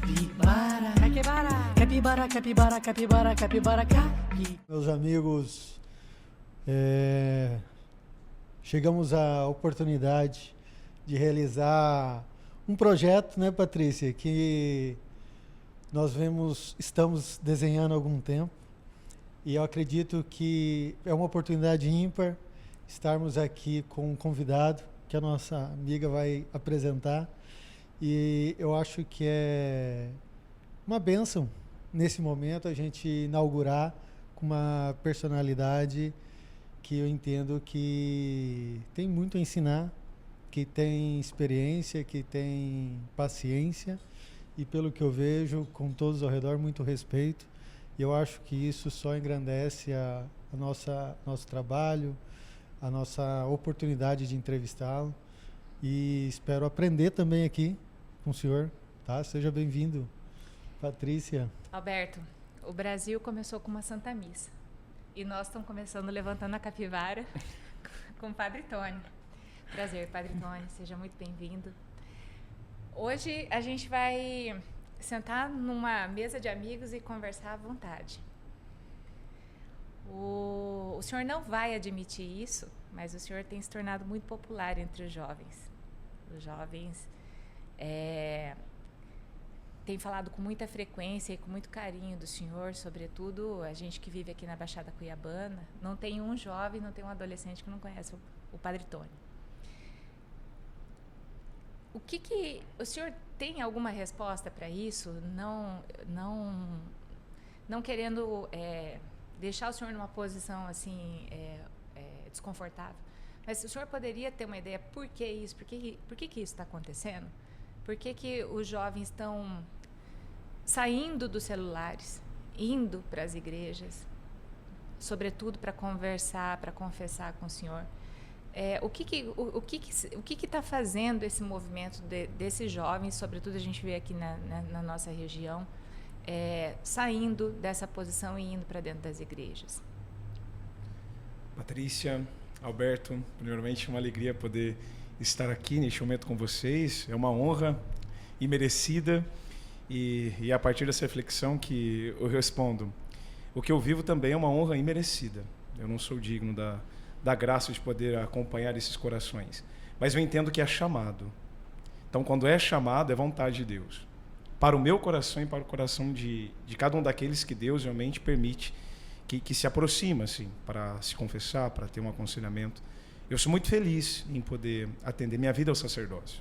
Capibara, capibara, capibara, capibara, capi. Meus amigos, chegamos à oportunidade de realizar um projeto, né, Patrícia, que nós estamos desenhando há algum tempo, e eu acredito que é uma oportunidade ímpar estarmos aqui com um convidado que a nossa amiga vai apresentar, e eu acho que é uma bênção nesse momento a gente inaugurar com uma personalidade que eu entendo que tem muito a ensinar, que tem experiência, que tem paciência e, pelo que eu vejo, com todos ao redor, muito respeito. E eu acho que isso só engrandece nosso trabalho, a nossa oportunidade de entrevistá-lo. E espero aprender também aqui com o senhor, tá? Seja bem-vindo, Patrícia. Alberto, o Brasil começou com uma Santa Missa. E nós estamos começando levantando a capivara com o Padre Tony. Prazer, Padre Tony, seja muito bem-vindo. Hoje a gente vai sentar numa mesa de amigos e conversar à vontade. O senhor não vai admitir isso, mas o senhor tem se tornado muito popular entre os jovens. Os jovens têm falado com muita frequência e com muito carinho do senhor, sobretudo a gente que vive aqui na Baixada Cuiabana. Não tem um jovem, não tem um adolescente que não conhece o Padre Tony. O senhor tem alguma resposta para isso? Não querendo deixar o senhor numa posição assim desconfortável, mas o senhor poderia ter uma ideia por que isso? Por que isso está acontecendo? Por que os jovens estão saindo dos celulares, indo para as igrejas, sobretudo para conversar, para confessar com o senhor? O que está fazendo esse movimento desses jovens, sobretudo a gente vê aqui na nossa região, saindo dessa posição e indo para dentro das igrejas? Patrícia, Alberto, primeiramente uma alegria poder estar aqui neste momento com vocês. É uma honra imerecida e a partir dessa reflexão que eu respondo. O que eu vivo também é uma honra imerecida. Eu não sou digno da graça de poder acompanhar esses corações. Mas eu entendo que é chamado. Então, quando é chamado, é vontade de Deus. Para o meu coração e para o coração de cada um daqueles que Deus realmente permite que se aproxima, assim, para se confessar, para ter um aconselhamento. Eu sou muito feliz em poder atender. Minha vida é o sacerdócio.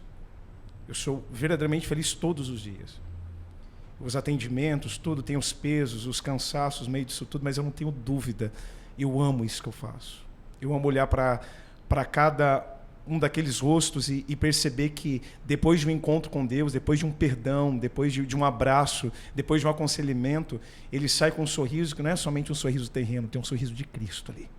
Eu sou verdadeiramente feliz todos os dias. Os atendimentos, tudo, tem os pesos, os cansaços, meio disso tudo, mas eu não tenho dúvida. Eu amo isso que eu faço. Eu amo olhar para cada um daqueles rostos e perceber que depois de um encontro com Deus, depois de um perdão, depois de um abraço, depois de um aconselhamento, ele sai com um sorriso que não é somente um sorriso terreno, tem um sorriso de Cristo ali.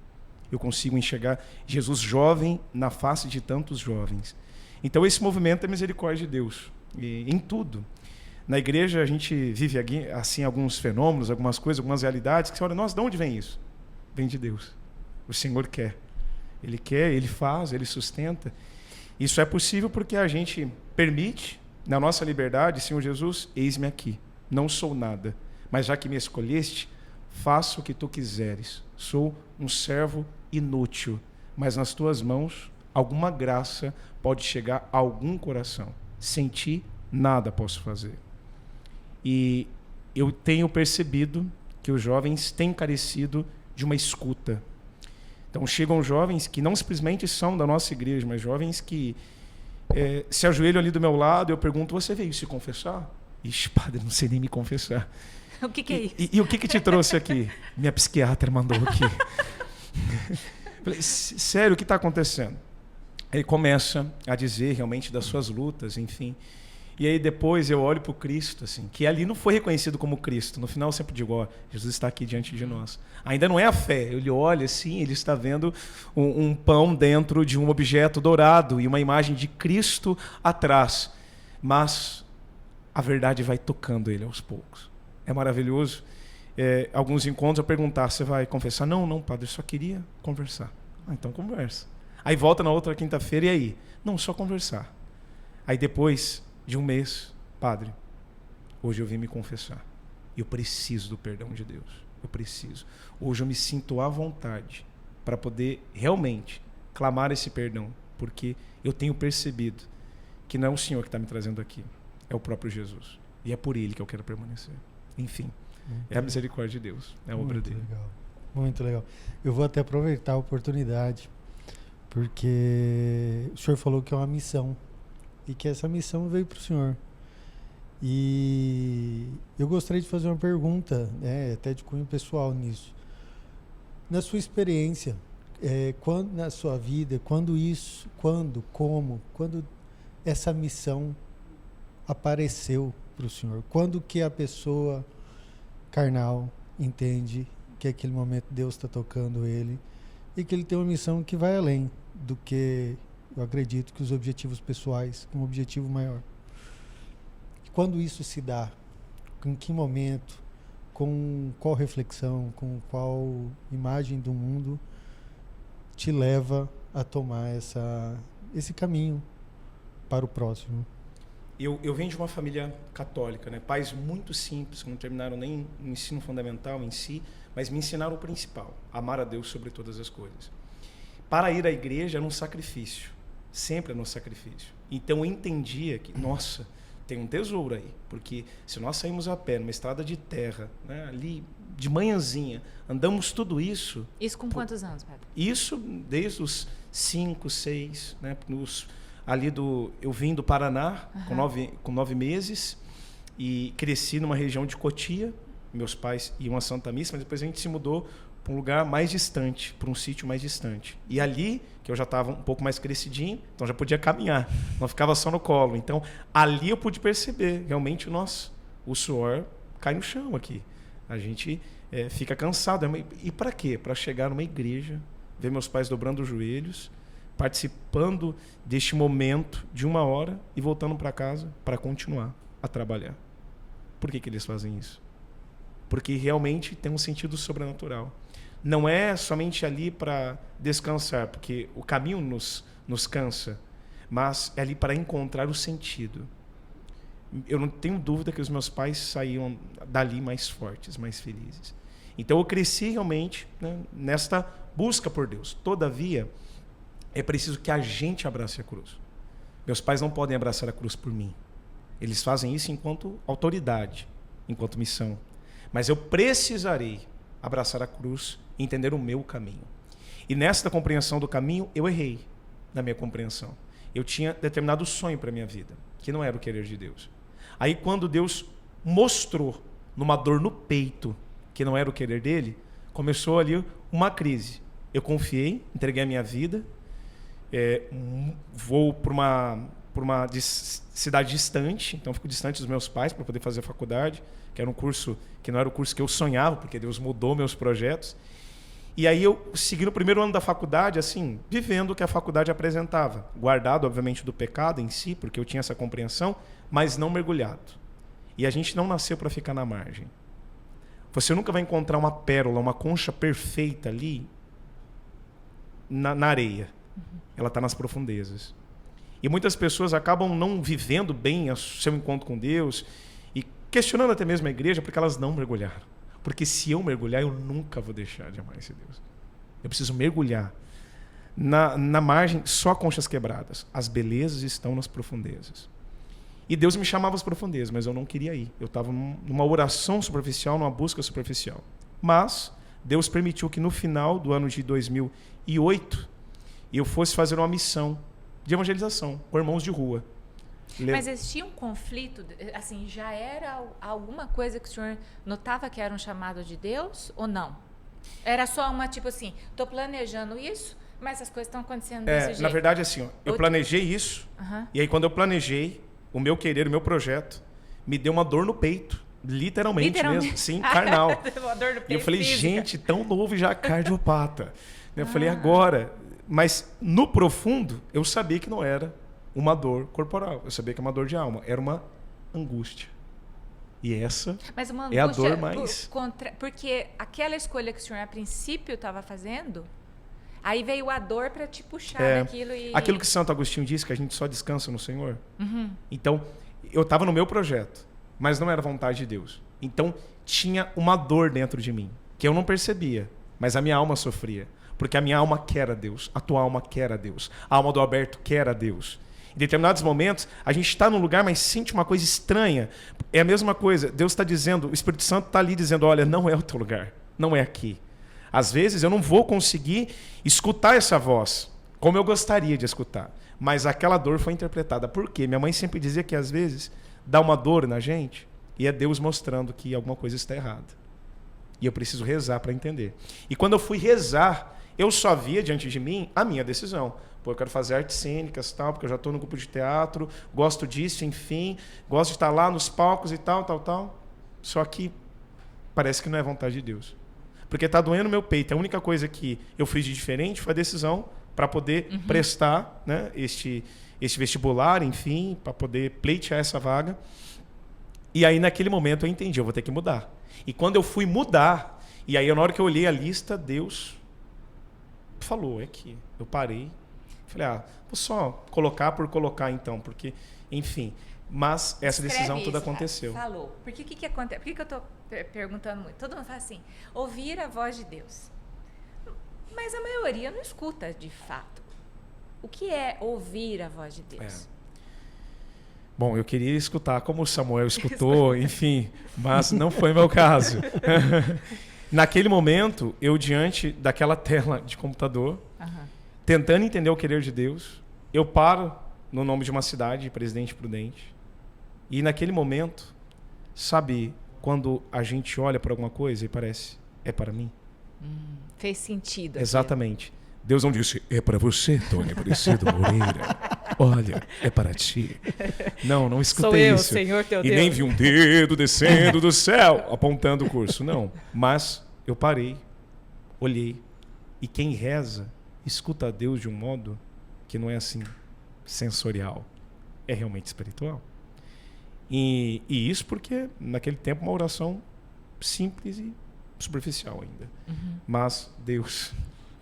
Eu consigo enxergar Jesus jovem na face de tantos jovens. Então esse movimento é misericórdia de Deus, em tudo. Na igreja a gente vive assim alguns fenômenos, algumas coisas, algumas realidades que você olha, nossa, de onde vem isso? Vem de Deus. O Senhor quer. Ele quer, Ele faz, Ele sustenta. Isso é possível porque a gente permite, na nossa liberdade, Senhor Jesus, eis-me aqui. Não sou nada, mas já que me escolheste, faça o que tu quiseres. Sou um servo inútil, mas nas tuas mãos alguma graça pode chegar a algum coração. Sem ti, nada posso fazer. E eu tenho percebido que os jovens têm carecido de uma escuta. Então chegam jovens que não simplesmente são da nossa igreja, mas jovens que se ajoelham ali do meu lado, eu pergunto, você veio se confessar? Ixi, padre, não sei nem me confessar. O que é isso? E o que te trouxe aqui? Minha psiquiatra mandou aqui. Falei, sério, o que está acontecendo? Ele começa a dizer realmente das suas lutas, enfim. E aí depois eu olho para o Cristo, assim, que ali não foi reconhecido como Cristo. No final eu sempre digo, ó, Jesus está aqui diante de nós. Ainda não é a fé. Ele olha assim, ele está vendo um pão dentro de um objeto dourado e uma imagem de Cristo atrás. Mas a verdade vai tocando ele aos poucos. É maravilhoso. Alguns encontros eu perguntar, você vai confessar? Não, padre, eu só queria conversar. Então conversa. Aí volta na outra quinta-feira e aí? Não, só conversar. Aí depois de um mês, padre, Hoje eu vim me confessar. Eu preciso do perdão de Deus. Eu preciso. Hoje eu me sinto à vontade para poder realmente clamar esse perdão, porque eu tenho percebido que não é o Senhor que está me trazendo aqui, é o próprio Jesus. E é por Ele que eu quero permanecer. Enfim, é a misericórdia de Deus, é a obra dele. Legal. Muito legal. Eu vou até aproveitar a oportunidade, porque o senhor falou que é uma missão e que essa missão veio para o senhor. E eu gostaria de fazer uma pergunta, até de cunho pessoal nisso. Na sua experiência, quando na sua vida, quando essa missão apareceu para o senhor? Quando que a pessoa carnal entende que aquele momento Deus está tocando ele e que ele tem uma missão que vai além do que eu acredito que os objetivos pessoais, um objetivo maior? Quando isso se dá? Em que momento? Com qual reflexão? Com qual imagem do mundo te leva a tomar esse caminho para o próximo? Eu venho de uma família católica, né? Pais muito simples, que não terminaram nem o ensino fundamental em si, mas me ensinaram o principal, amar a Deus sobre todas as coisas. Para ir à igreja era um sacrifício, sempre era um sacrifício. Então eu entendia que, nossa, tem um tesouro aí, porque se nós saímos a pé numa estrada de terra, né, ali de manhãzinha, andamos tudo isso... Isso com quantos anos, Pedro? Isso desde os 5, 6, né, eu vim do Paraná com 9 meses e cresci numa região de Cotia. Meus pais iam a Santa Missa, mas depois a gente se mudou para um lugar mais distante, para um sítio mais distante. E ali, que eu já estava um pouco mais crescidinho, então já podia caminhar, não ficava só no colo. Então, ali eu pude perceber, realmente, o suor cai no chão aqui. A gente fica cansado. E para quê? Para chegar numa igreja, ver meus pais dobrando os joelhos, participando deste momento de 1 hora e voltando para casa para continuar a trabalhar. Por que eles fazem isso? Porque realmente tem um sentido sobrenatural. Não é somente ali para descansar, porque o caminho nos cansa, mas é ali para encontrar o sentido. Eu não tenho dúvida que os meus pais saíam dali mais fortes, mais felizes. Então eu cresci realmente, né, nesta busca por Deus. Todavia, é preciso que a gente abrace a cruz. Meus pais não podem abraçar a cruz por mim. Eles fazem isso enquanto autoridade, enquanto missão. Mas eu precisarei abraçar a cruz e entender o meu caminho. E nesta compreensão do caminho, eu errei na minha compreensão. Eu tinha determinado sonho para a minha vida, que não era o querer de Deus. Aí quando Deus mostrou numa dor no peito, que não era o querer dele, começou ali uma crise. Eu confiei, entreguei a minha vida, vou para uma cidade distante, então fico distante dos meus pais para poder fazer a faculdade, que era um curso que não era o curso que eu sonhava, porque Deus mudou meus projetos. E aí eu segui no primeiro ano da faculdade, assim, vivendo o que a faculdade apresentava, guardado, obviamente, do pecado em si, porque eu tinha essa compreensão, mas não mergulhado. E a gente não nasceu para ficar na margem. Você nunca vai encontrar uma pérola, uma concha perfeita ali na areia. Ela está nas profundezas. E muitas pessoas acabam não vivendo bem o seu encontro com Deus e questionando até mesmo a igreja porque elas não mergulharam. Porque se eu mergulhar, eu nunca vou deixar de amar esse Deus. Eu preciso mergulhar. Na margem, só conchas quebradas. As belezas estão nas profundezas. E Deus me chamava às profundezas, mas eu não queria ir. Eu estava numa oração superficial, numa busca superficial. Mas Deus permitiu que no final do ano de 2008, eu fosse fazer uma missão de evangelização com irmãos de rua. Mas existia um conflito, assim, já era alguma coisa que o senhor notava que era um chamado de Deus ou não? Era só uma, tipo assim, estou planejando isso, mas as coisas estão acontecendo desse jeito. Na verdade, assim, ó, eu planejei isso, e aí quando eu planejei, o meu querer, o meu projeto, me deu uma dor no peito, literalmente mesmo, sim, carnal. Uma dor no peito, e eu falei, física. gente, tão novo e já cardiopata. Eu falei, agora... Mas, no profundo, eu sabia que não era uma dor corporal. Eu sabia que era uma dor de alma. Era uma angústia. E essa Mas uma é a angústia dor mais... Porque aquela escolha que o senhor, a princípio, estava fazendo, aí veio a dor para te puxar daquilo e... Aquilo que Santo Agostinho disse, que a gente só descansa no Senhor. Então, eu estava no meu projeto. mas não era vontade de Deus. Então tinha uma dor dentro de mim, que eu não percebia, mas a minha alma sofria. Porque a minha alma quer a Deus, a tua alma quer a Deus, a alma do Alberto quer a Deus. Em determinados momentos, a gente está num lugar, mas sente uma coisa estranha. É a mesma coisa, Deus está dizendo, o Espírito Santo está ali dizendo, olha, não é o teu lugar, não é aqui. Às vezes eu não vou conseguir escutar essa voz, como eu gostaria de escutar. Mas aquela dor foi interpretada. Por quê? Minha mãe sempre dizia que às vezes dá uma dor na gente e é Deus mostrando que alguma coisa está errada. E eu preciso rezar para entender. E quando eu fui rezar, eu só via diante de mim a minha decisão. Pô, eu quero fazer artes cênicas, tal, porque eu já estou no grupo de teatro, gosto disso, enfim, gosto de estar lá nos palcos e tal. Só que parece que não é vontade de Deus. Porque está doendo meu peito. A única coisa que eu fiz de diferente foi a decisão para poder prestar, né, este vestibular, enfim, para poder pleitear essa vaga. E aí, naquele momento, eu entendi, eu vou ter que mudar. E quando eu fui mudar, e aí na hora que eu olhei a lista, Deus falou, é aqui. Eu parei, falei, vou só colocar por colocar então, porque, enfim. Mas essa decisão toda aconteceu. Falou. Porque o que acontece? Por que eu estou perguntando muito? Todo mundo fala assim, ouvir a voz de Deus. Mas a maioria não escuta de fato. O que é ouvir a voz de Deus? Bom, eu queria escutar como o Samuel escutou, enfim, mas não foi meu caso. Naquele momento, eu diante daquela tela de computador, tentando entender o querer de Deus, eu paro no nome de uma cidade, Presidente Prudente, e naquele momento, sabe, quando a gente olha para alguma coisa e parece, é para mim? Fez sentido. Exatamente. Deus não disse, é para você, Tony Aparecido Moreira. Olha, é para ti. Não escutei isso. Sou eu, Senhor teu Deus. E nem vi um dedo descendo do céu, apontando o curso. Não. Mas eu parei, olhei. E quem reza, escuta a Deus de um modo que não é assim, sensorial. É realmente espiritual. E isso porque, naquele tempo, uma oração simples e superficial ainda. Mas Deus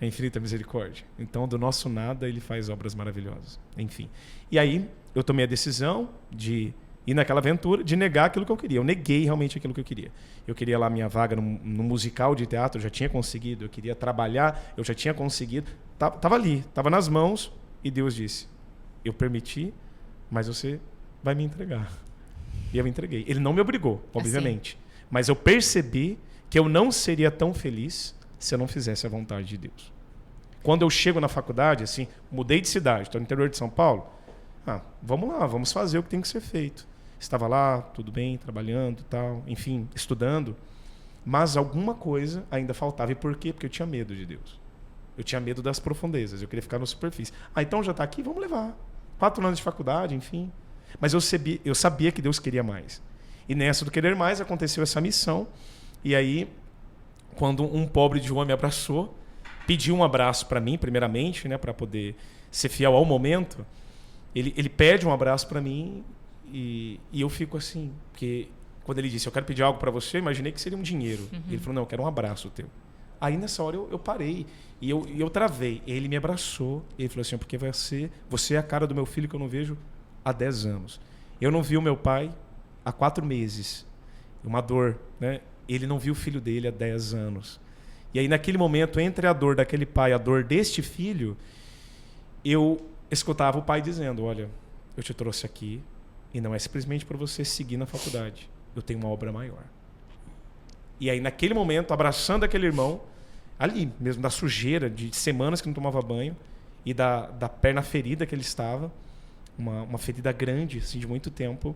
é infinita misericórdia. Então, do nosso nada, Ele faz obras maravilhosas. Enfim. E aí, eu tomei a decisão de ir naquela aventura, de negar aquilo que eu queria. Eu neguei realmente aquilo que eu queria. Eu queria lá minha vaga no musical de teatro, eu já tinha conseguido. Eu queria trabalhar, eu já tinha conseguido. Estava ali, estava nas mãos. E Deus disse, eu permiti, mas você vai me entregar. E eu entreguei. Ele não me obrigou, obviamente. Assim. Mas eu percebi que eu não seria tão feliz se eu não fizesse a vontade de Deus. Quando eu chego na faculdade, assim, mudei de cidade, estou no interior de São Paulo, vamos lá, vamos fazer o que tem que ser feito. Estava lá, tudo bem, trabalhando, tal, enfim, estudando, mas alguma coisa ainda faltava. E por quê? Porque eu tinha medo de Deus. Eu tinha medo das profundezas, eu queria ficar na superfície. Então já está aqui, vamos levar. 4 anos de faculdade, enfim. Mas eu sabia que Deus queria mais. E nessa do querer mais, aconteceu essa missão. E aí, quando um pobre de João me abraçou, pediu um abraço para mim, primeiramente, né, para poder ser fiel ao momento, ele pede um abraço para mim e eu fico assim, porque quando ele disse, eu quero pedir algo para você, eu imaginei que seria um dinheiro. Ele falou, não, eu quero um abraço teu. Aí, nessa hora, eu parei e eu travei. Ele me abraçou e ele falou assim, porque você é a cara do meu filho que eu não vejo há 10 anos. Eu não vi o meu pai há 4 meses. Uma dor, né? Ele não viu o filho dele há 10 anos. E aí, naquele momento, entre a dor daquele pai e a dor deste filho, eu escutava o pai dizendo, olha, eu te trouxe aqui e não é simplesmente para você seguir na faculdade. Eu tenho uma obra maior. E aí, naquele momento, abraçando aquele irmão, ali mesmo, da sujeira, de semanas que não tomava banho, e da perna ferida que ele estava, uma ferida grande, assim, de muito tempo,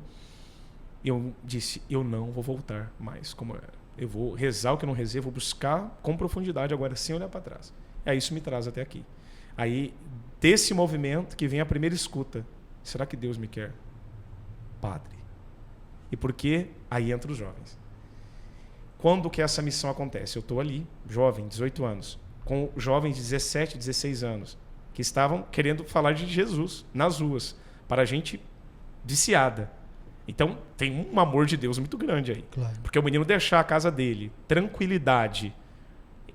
eu disse, eu não vou voltar mais como eu era. Eu vou rezar o que eu não rezei, vou buscar com profundidade agora, sem olhar para trás. E aí isso me traz até aqui. Aí, desse movimento que vem a primeira escuta, será que Deus me quer? Padre. E por que? Aí entra os jovens. Quando que essa missão acontece? Eu estou ali, jovem, 18 anos, com jovens de 17, 16 anos, que estavam querendo falar de Jesus nas ruas, para a gente viciada. Então, tem um amor de Deus muito grande aí. Claro. Porque o menino deixar a casa dele, tranquilidade,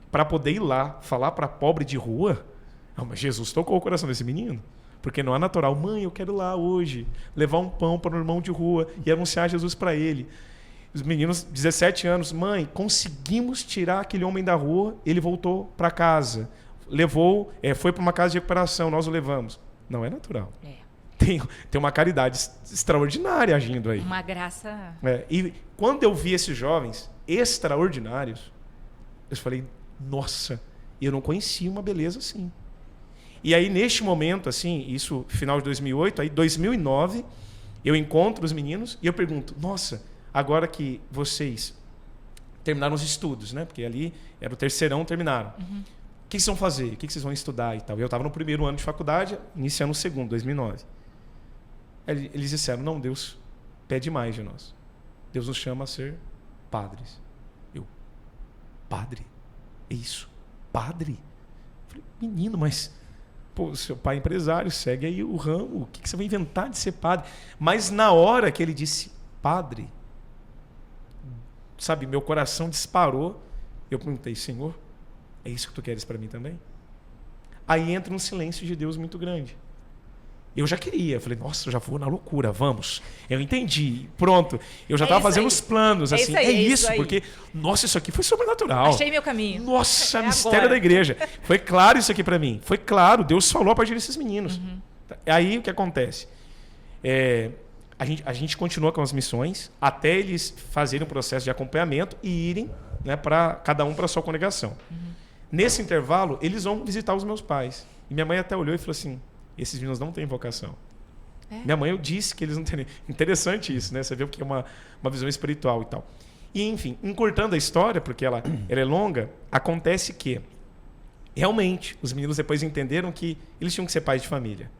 para poder ir lá falar para pobre de rua, mas Jesus tocou o coração desse menino. Porque não é natural. Mãe, eu quero ir lá hoje, levar um pão para o irmão de rua e anunciar Jesus para ele. Os meninos, 17 anos, mãe, conseguimos tirar aquele homem da rua, ele voltou para casa. Levou, foi para uma casa de recuperação, nós o levamos. Não é natural. Tem uma caridade extraordinária agindo aí. Uma graça. E quando eu vi esses jovens extraordinários, eu falei, nossa, eu não conhecia uma beleza assim. E aí, neste momento, assim, isso final de 2008, aí 2009, eu encontro os meninos e eu pergunto, nossa, agora que vocês terminaram os estudos, né? Porque ali era o terceirão, terminaram. O que vocês vão fazer? O que vocês vão estudar e tal? Eu estava no primeiro ano de faculdade, iniciando o segundo, 2009. Eles disseram, não, Deus pede mais de nós. Deus nos chama a ser padres. Eu, padre? É isso? Padre? Eu falei, menino, mas pô, seu pai é empresário, segue aí o ramo. O que você vai inventar de ser padre? Mas na hora que ele disse padre, sabe, meu coração disparou. Eu perguntei, Senhor, é isso que tu queres para mim também? Aí entra um silêncio de Deus muito grande. Eu já queria, eu falei, nossa, eu já vou na loucura, vamos. Eu entendi, pronto. Eu já estava fazendo os planos, assim, é isso, porque, nossa, isso aqui foi sobrenatural. Achei meu caminho. Nossa, mistério da igreja. Foi claro isso aqui para mim, foi claro, Deus falou a partir desses meninos. Aí o que acontece? A gente continua com as missões até eles fazerem um processo de acompanhamento e irem, né, para cada um para a sua congregação. Nesse intervalo, eles vão visitar os meus pais. E minha mãe até olhou e falou assim, esses meninos não têm vocação. Minha mãe, eu disse que eles não têm. Interessante isso, né? Você vê que é uma visão espiritual e tal. E, enfim, encurtando a história, porque ela é longa, acontece que, realmente, os meninos depois entenderam que eles tinham que ser pais de família.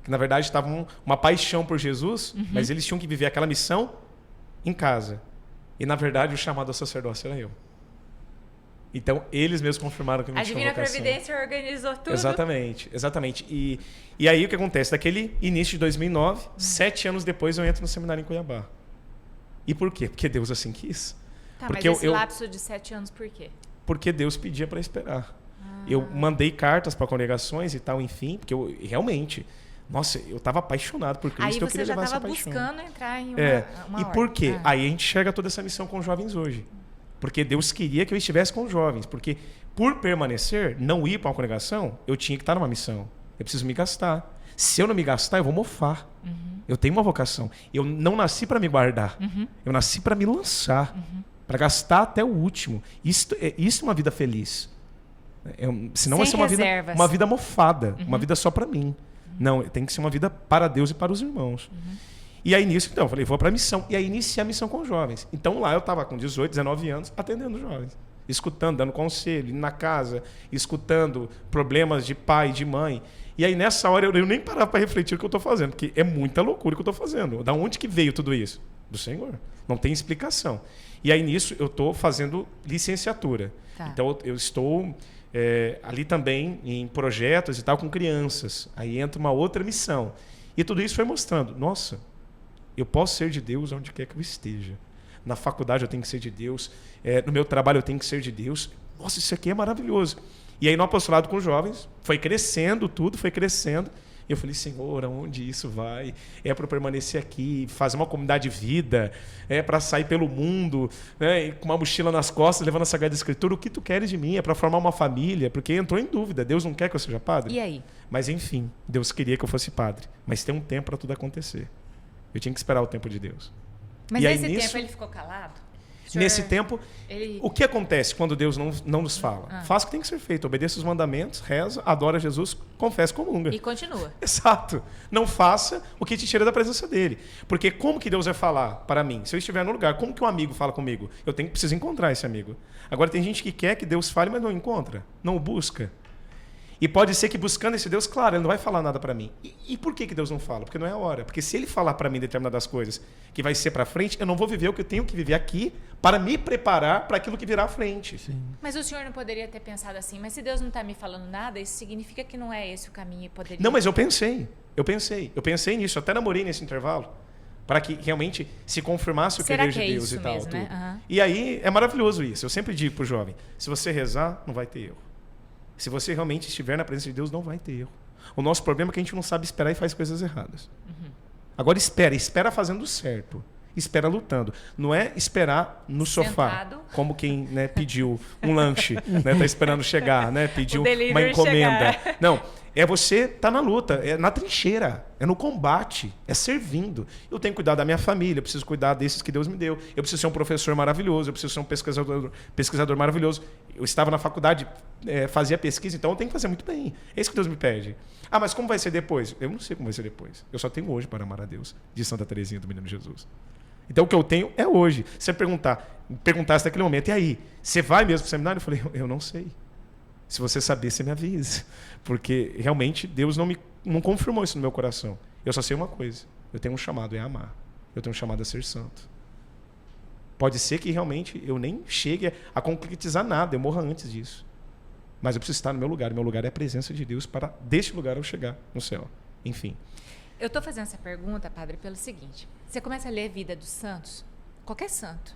Que, na verdade, estavam uma paixão por Jesus, mas eles tinham que viver aquela missão em casa. E, na verdade, o chamado ao sacerdócio era eu. Então, eles mesmos confirmaram que não tinha vocação. A Divina Providência organizou tudo. Exatamente, exatamente. E aí o que acontece? Daquele início de 2009, 7 anos depois eu entro no seminário em Cuiabá. E por quê? Porque Deus assim quis. Tá, porque mas esse lapso de 7 anos por quê? Porque Deus pedia para esperar. Eu mandei cartas para congregações e tal, enfim, porque eu realmente... Nossa, eu estava apaixonado por Cristo. Aí eu queria levar essa paixão. Você já estava buscando entrar em uma E ordem. por quê? Aí a gente enxerga toda essa missão com os jovens hoje. Porque Deus queria que eu estivesse com os jovens. Porque por permanecer, não ir para uma congregação, eu tinha que estar numa missão. Eu preciso me gastar. Se eu não me gastar, eu vou mofar. Eu tenho uma vocação. Eu não nasci para me guardar. Eu nasci para me lançar. Para gastar até o último. Isso é uma vida feliz. Senão vai ser uma vida mofada. Uma vida só para mim. Não, tem que ser uma vida para Deus e para os irmãos. E aí nisso, então, eu falei, vou para a missão. E aí iniciei a missão com os jovens. Então lá eu estava com 18, 19 anos, atendendo os jovens. Escutando, dando conselho, indo na casa, escutando problemas de pai, de mãe. E aí nessa hora eu nem parava para refletir o que eu estou fazendo, porque é muita loucura o que eu estou fazendo. Da onde que veio tudo isso? Do Senhor. Não tem explicação. E aí nisso eu estou fazendo licenciatura. Então eu estou... ali também em projetos e tal com crianças. Aí entra uma outra missão. E tudo isso foi mostrando, nossa, eu posso ser de Deus onde quer que eu esteja. Na faculdade eu tenho que ser de Deus, no meu trabalho eu tenho que ser de Deus. Nossa, isso aqui é maravilhoso. E aí no apostolado com os jovens, foi crescendo tudo, foi crescendo. E eu falei, Senhor, aonde isso vai? É para permanecer aqui, fazer uma comunidade de vida, é para sair pelo mundo, né, com uma mochila nas costas, levando a Sagrada Escritura. O que tu queres de mim? É para formar uma família? Porque entrou em dúvida. Deus não quer que eu seja padre? E aí? Mas enfim, Deus queria que eu fosse padre. Mas tem um tempo para tudo acontecer. Eu tinha que esperar o tempo de Deus. Mas nesse tempo ele ficou calado? Nesse tempo, o que acontece quando Deus não nos fala? Faça o que tem que ser feito, obedeça os mandamentos, reza, adora Jesus, confessa, comunga. E continua. Exato. Não faça o que te tira da presença dele. Porque como que Deus vai falar para mim? Se eu estiver no lugar, como que um amigo fala comigo? Eu preciso encontrar esse amigo. Agora tem gente que quer que Deus fale, mas não encontra, não o busca. E pode ser que buscando esse Deus, claro, ele não vai falar nada para mim. E por que Deus não fala? Porque não é a hora. Porque se ele falar para mim determinadas coisas que vai ser para frente, eu não vou viver o que eu tenho que viver aqui para me preparar para aquilo que virá à frente. Sim. Mas o senhor não poderia ter pensado assim, mas se Deus não está me falando nada, isso significa que não é esse o caminho e poderia... Não, mas eu pensei nisso, até namorei nesse intervalo, para que realmente se confirmasse o querer de Deus e tal. Mesmo, né? E aí é maravilhoso isso. Eu sempre digo para o jovem, se você rezar, não vai ter erro. Se você realmente estiver na presença de Deus, não vai ter erro. O nosso problema é que a gente não sabe esperar e faz coisas erradas. Agora espera fazendo certo. Espera lutando. Não é esperar no sofá, Sentado. como quem, né, pediu um lanche, né, tá esperando chegar, né, pediu O uma delivery encomenda. chegar. Não, é você tá na luta, é na trincheira, é no combate, é servindo. Eu tenho que cuidar da minha família, eu preciso cuidar desses que Deus me deu. Eu preciso ser um professor maravilhoso, eu preciso ser um pesquisador maravilhoso. Eu estava na faculdade, fazia pesquisa, então eu tenho que fazer muito bem. É isso que Deus me pede. Ah, mas como vai ser depois? Eu não sei como vai ser depois. Eu só tenho hoje para amar a Deus, de Santa Teresinha do Menino Jesus. Então o que eu tenho é hoje. Se você perguntasse naquele momento, e aí, você vai mesmo para o seminário? Eu falei, eu não sei. Se você saber, você me avisa. Porque realmente Deus não confirmou isso no meu coração. Eu só sei uma coisa. Eu tenho um chamado, é amar. Eu tenho um chamado a ser santo. Pode ser que realmente eu nem chegue a concretizar nada, eu morra antes disso. Mas eu preciso estar no meu lugar. O meu lugar é a presença de Deus para deste lugar eu chegar no céu. Enfim. Eu estou fazendo essa pergunta, padre, pelo seguinte. Você começa a ler a vida dos santos, qualquer santo,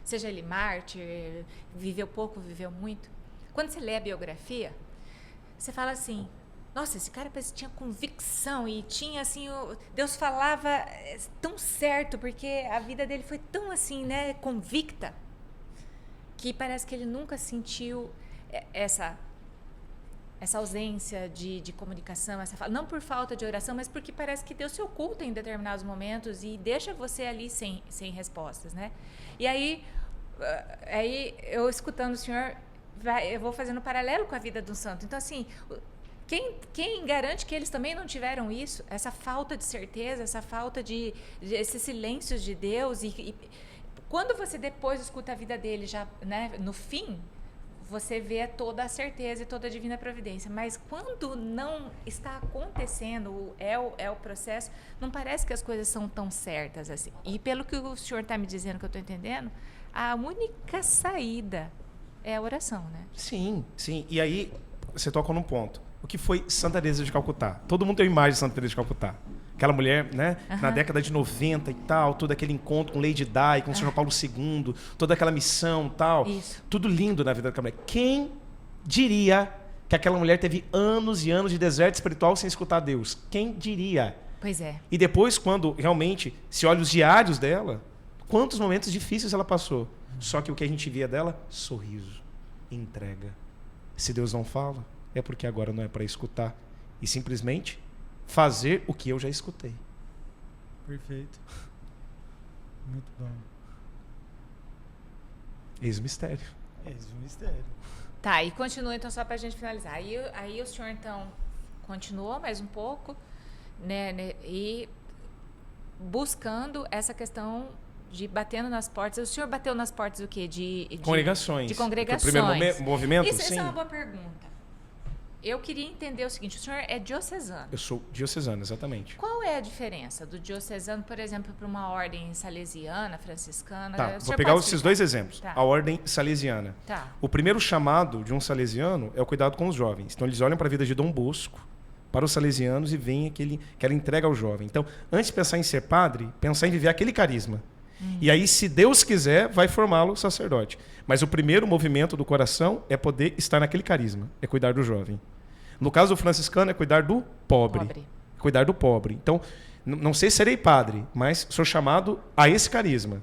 seja ele mártir, viveu pouco, viveu muito. Quando você lê a biografia, você fala assim, nossa, esse cara tinha convicção e tinha assim, Deus falava tão certo, porque a vida dele foi tão assim, né, convicta, que parece que ele nunca sentiu essa ausência de comunicação, não por falta de oração, mas porque parece que Deus se oculta em determinados momentos e deixa você ali sem respostas, né? E aí eu escutando o senhor, eu vou fazendo um paralelo com a vida do santo. Então, assim, quem garante que eles também não tiveram isso? Essa falta de certeza, essa falta de esses silêncios de Deus. E quando você depois escuta a vida dele já, né, no fim, você vê toda a certeza e toda a divina providência. Mas quando não está acontecendo, é o processo, não parece que as coisas são tão certas assim. E pelo que o senhor está me dizendo, que eu estou entendendo, a única saída é a oração, né? Sim, sim. E aí você toca num ponto. O que foi Santa Teresa de Calcutá? Todo mundo tem uma imagem de Santa Teresa de Calcutá. Aquela mulher, né, na década de 90 e tal, todo aquele encontro com Lady Di, com o São Paulo II, toda aquela missão e tal. Isso. Tudo lindo na vida daquela mulher. Quem diria que aquela mulher teve anos e anos de deserto espiritual sem escutar Deus? Quem diria? Pois é. E depois, quando realmente se olha os diários dela, quantos momentos difíceis ela passou. Só que o que a gente via dela, sorriso, entrega. Se Deus não fala, é porque agora não é para escutar. E simplesmente fazer o que eu já escutei. Perfeito. Muito bom. Eis o mistério. Eis o mistério. Tá, e continua então, só para a gente finalizar. Aí o senhor então continuou mais um pouco, né, e buscando essa questão de batendo nas portas. O senhor bateu nas portas o quê? De Congregações. De congregações. O primeiro movimento, Isso sim. é uma boa pergunta. Eu queria entender o seguinte, o senhor é diocesano. Eu sou diocesano, exatamente. Qual é a diferença do diocesano, por exemplo, para uma ordem salesiana, franciscana? Tá, O vou senhor pegar pode esses explicar? dois exemplos. Tá. A ordem salesiana. Tá. O primeiro chamado de um salesiano é o cuidado com os jovens. Então, eles olham para a vida de Dom Bosco, para os salesianos, e veem aquela entrega ao jovem. Então, antes de pensar em ser padre, pensar em viver aquele carisma. E aí, se Deus quiser, vai formá-lo sacerdote. Mas o primeiro movimento do coração é poder estar naquele carisma, é cuidar do jovem. No caso do franciscano, é cuidar do pobre. Cuidar do pobre. Então, não sei se serei padre, mas sou chamado a esse carisma.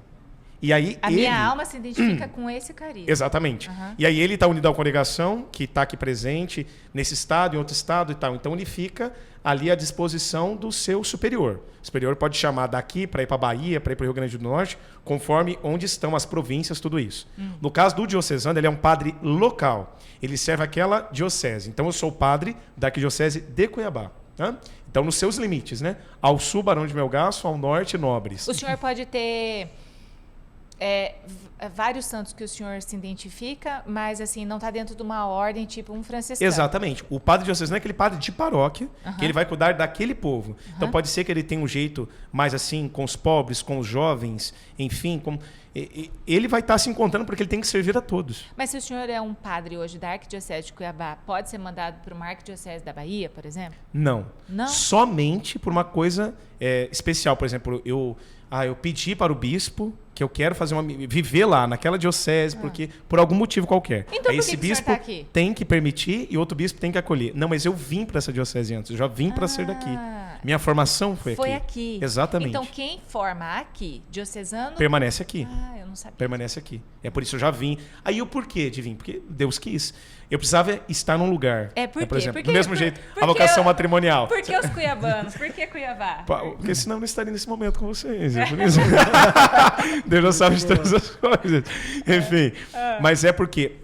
E aí Minha alma se identifica com esse carisma. Exatamente. Uhum. E aí ele está unido à congregação, que está aqui presente, nesse estado, em outro estado e tal. Então ele fica ali à disposição do seu superior. O superior pode chamar daqui para ir para a Bahia, para ir para o Rio Grande do Norte, conforme onde estão as províncias, tudo isso. No caso do diocesano, ele é um padre local. Ele serve aquela diocese. Então eu sou padre da arquidiocese de Cuiabá. Tá? Então nos seus limites, né? Ao sul, Barão de Melgaço, ao norte, Nobres. O senhor pode ter vários santos que o senhor se identifica, mas assim, não está dentro de uma ordem tipo um franciscano. Exatamente. O padre diocesano é aquele padre de paróquia, que ele vai cuidar daquele povo. Então pode ser que ele tenha um jeito mais assim com os pobres, com os jovens, enfim, ele vai estar se encontrando porque ele tem que servir a todos. Mas se o senhor é um padre hoje da Arquidiocese de Cuiabá, pode ser mandado para uma Arquidiocese da Bahia, por exemplo? Não. Não? Somente por uma coisa especial. Por exemplo, eu pedi para o bispo que eu quero viver lá, naquela diocese, porque por algum motivo qualquer. Então, Aí por que esse que o senhor bispo tá aqui? tem que permitir e outro bispo tem que acolher. Não, mas eu vim para essa diocese antes, eu já vim para ser daqui. Minha formação foi aqui. Exatamente. Então, quem forma aqui, diocesano... Permanece aqui. Eu não sabia. Permanece aqui. É por isso que eu já vim. Aí o porquê de vir? Porque Deus quis. Eu precisava estar num lugar. Por quê? Por exemplo, Porque- do mesmo jeito, porque a vocação eu- matrimonial. Por que os cuiabanos? Por que Cuiabá? Porque senão eu não estaria nesse momento com vocês. É por isso. Deus já sabe de todas as coisas. Enfim. Mas é porque,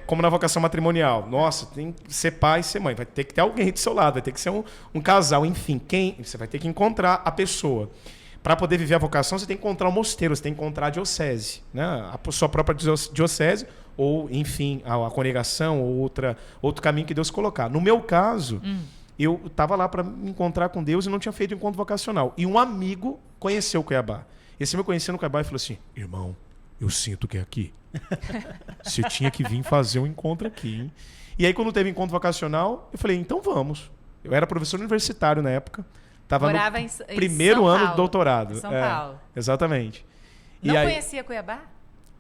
como na vocação matrimonial, nossa, tem que ser pai e ser mãe. Vai ter que ter alguém do seu lado, vai ter que ser um casal. Enfim, você vai ter que encontrar a pessoa. Para poder viver a vocação, você tem que encontrar o mosteiro, você tem que encontrar a diocese, né? A sua própria diocese, ou, enfim, a congregação, ou outro caminho que Deus colocar. No meu caso, eu estava lá para me encontrar com Deus e não tinha feito encontro vocacional. E um amigo conheceu o Cuiabá. Esse meu conheceu no Cuiabá e falou assim: irmão, eu sinto que é aqui. Você tinha que vir fazer um encontro aqui, hein? E aí, quando teve encontro vocacional, eu falei, então vamos. Eu era professor universitário na época. Estava Morava no em primeiro São ano Paulo. do doutorado. Em São Paulo. Exatamente. Não E aí, conhecia Cuiabá?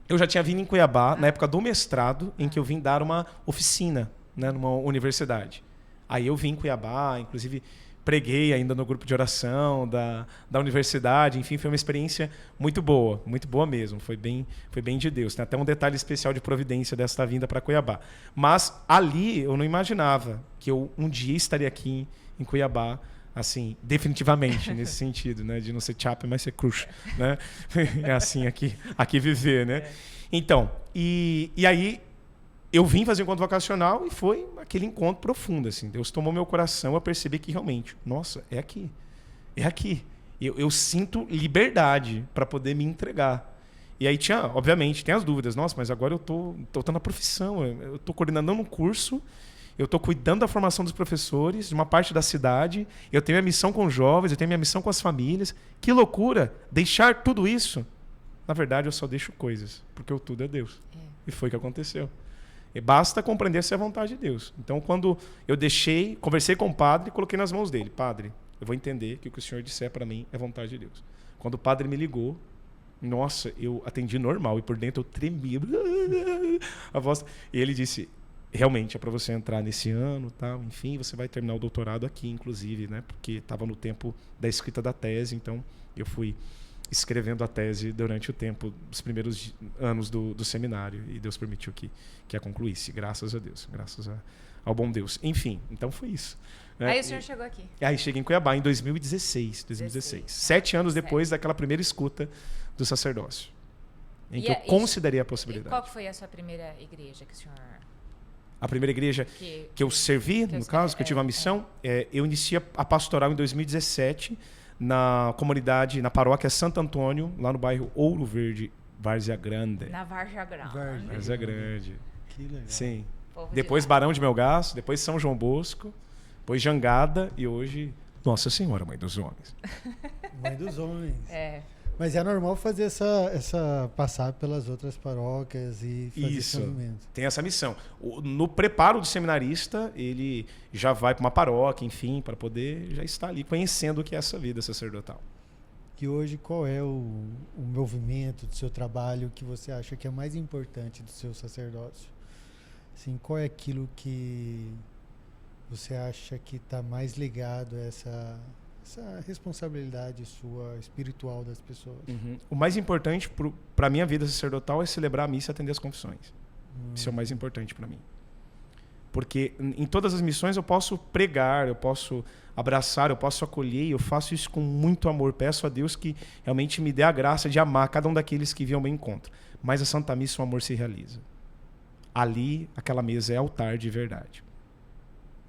eu já tinha vindo em Cuiabá, na época do mestrado, em que eu vim dar uma oficina, né, numa universidade. Aí eu vim em Cuiabá, inclusive preguei ainda no grupo de oração da universidade. Enfim, foi uma experiência muito boa mesmo. Foi bem de Deus. Tem até um detalhe especial de providência desta vinda para Cuiabá. Mas ali eu não imaginava que eu um dia estaria aqui em Cuiabá, assim, definitivamente, nesse sentido, né? De não ser chapa, mas ser crush, né? É assim, aqui viver, né? Então, e aí eu vim fazer um encontro vocacional e foi aquele encontro profundo, assim. Deus tomou meu coração, eu percebi que realmente, nossa, é aqui. É aqui. Eu sinto liberdade para poder me entregar. E aí obviamente, tem as dúvidas. Nossa, mas agora eu tô na profissão, eu tô coordenando um curso, eu estou cuidando da formação dos professores, de uma parte da cidade, eu tenho minha missão com os jovens, eu tenho minha missão com as famílias. Que loucura! Deixar tudo isso. Na verdade, eu só deixo coisas, porque o tudo é Deus. E foi o que aconteceu. E basta compreender se é a vontade de Deus. Então, quando eu conversei com o padre e coloquei nas mãos dele. Padre, eu vou entender que o que o senhor disser para mim é vontade de Deus. Quando o padre me ligou, nossa, eu atendi normal e por dentro eu tremia. A voz. E ele disse: realmente é para você entrar nesse ano, tal. Enfim, você vai terminar o doutorado aqui, inclusive, né? Porque estava no tempo da escrita da tese, então eu fui escrevendo a tese durante o tempo dos primeiros anos do seminário e Deus permitiu que a concluísse, graças a Deus, graças ao bom Deus. Enfim, então foi isso. Né? Aí o senhor chegou aqui. Aí cheguei em Cuiabá em 2016. 7 anos depois daquela primeira escuta do sacerdócio, em que eu considerei a possibilidade. E qual foi a sua primeira igreja que o senhor... A primeira igreja que eu servi, no caso, que eu tive uma missão, eu iniciei a pastoral em 2017 na comunidade, na paróquia Santo Antônio, lá no bairro Ouro Verde, Várzea Grande. Na Várzea Grande. Várzea Grande. Que legal. Sim. Povo Depois de lá. Barão de Melgaço, depois São João Bosco, depois Jangada e hoje Nossa Senhora, Mãe dos Homens. Mãe dos homens. É. Mas é normal fazer essa passar pelas outras paróquias e fazer esse Isso, movimento. tem essa missão. No preparo do seminarista, ele já vai para uma paróquia, enfim, para poder já estar ali conhecendo o que é essa vida sacerdotal. E hoje, qual é o movimento do seu trabalho que você acha que é mais importante do seu sacerdócio? Assim, qual é aquilo que você acha que está mais ligado a essa responsabilidade sua espiritual das pessoas? O mais importante para a minha vida sacerdotal é celebrar a missa e atender as confissões. Isso é o mais importante para mim. Porque em todas as missões eu posso pregar, eu posso abraçar, eu posso acolher, eu faço isso com muito amor. Peço a Deus que realmente me dê a graça de amar cada um daqueles que vêm ao meu encontro. Mas a Santa Missa o amor se realiza. Ali, aquela mesa é altar de verdade.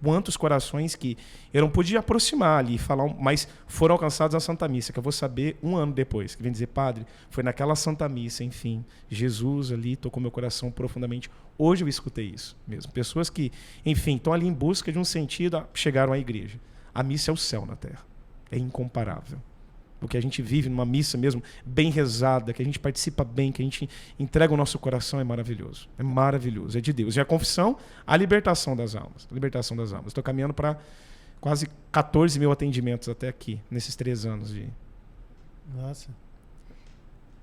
Quantos corações que eu não podia aproximar ali, falar, mas foram alcançados na Santa Missa, que eu vou saber 1 ano depois, que vem dizer, padre, foi naquela Santa Missa, enfim, Jesus ali tocou meu coração profundamente. Hoje eu escutei isso mesmo. Pessoas que, enfim, estão ali em busca de um sentido, chegaram à igreja. A missa é o céu na terra. É incomparável. O que a gente vive numa missa mesmo, bem rezada, que a gente participa bem, que a gente entrega o nosso coração, é maravilhoso. É maravilhoso, é de Deus. E a confissão, a libertação das almas. A libertação das almas. Estou caminhando para quase 14 mil atendimentos até aqui, nesses 3 anos de... Nossa.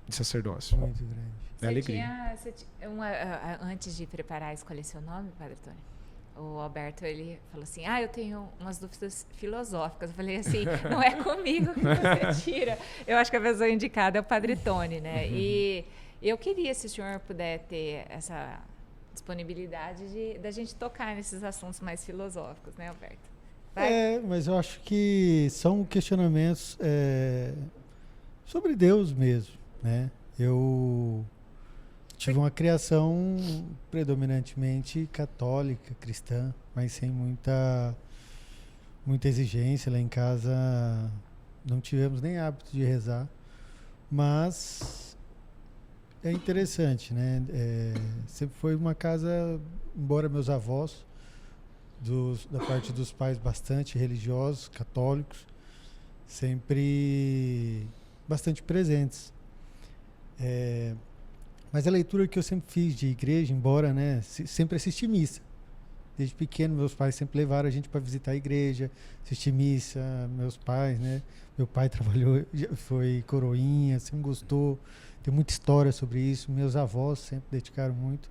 de sacerdócio. Muito grande. É alegria. Antes de preparar, escolher seu nome, Padre Tony, o Alberto, ele falou assim, eu tenho umas dúvidas filosóficas. Eu falei assim, não é comigo que você tira. Eu acho que a pessoa indicada é o Padre Tony, né? E eu queria, se o senhor puder ter essa disponibilidade da gente tocar nesses assuntos mais filosóficos, né, Alberto? Vai? Mas eu acho que são questionamentos sobre Deus mesmo, né? Eu tive uma criação predominantemente católica, cristã, mas sem muita exigência. Lá em casa não tivemos nem hábito de rezar, mas é interessante, né? Sempre foi uma casa, embora meus avós, da parte dos pais, bastante religiosos, católicos, sempre bastante presentes. Mas a leitura que eu sempre fiz de igreja, embora, né, sempre assisti missa. Desde pequeno, meus pais sempre levaram a gente para visitar a igreja, assistir missa. Meus pais, né? Meu pai trabalhou, foi coroinha, sempre gostou. Tem muita história sobre isso. Meus avós sempre dedicaram muito.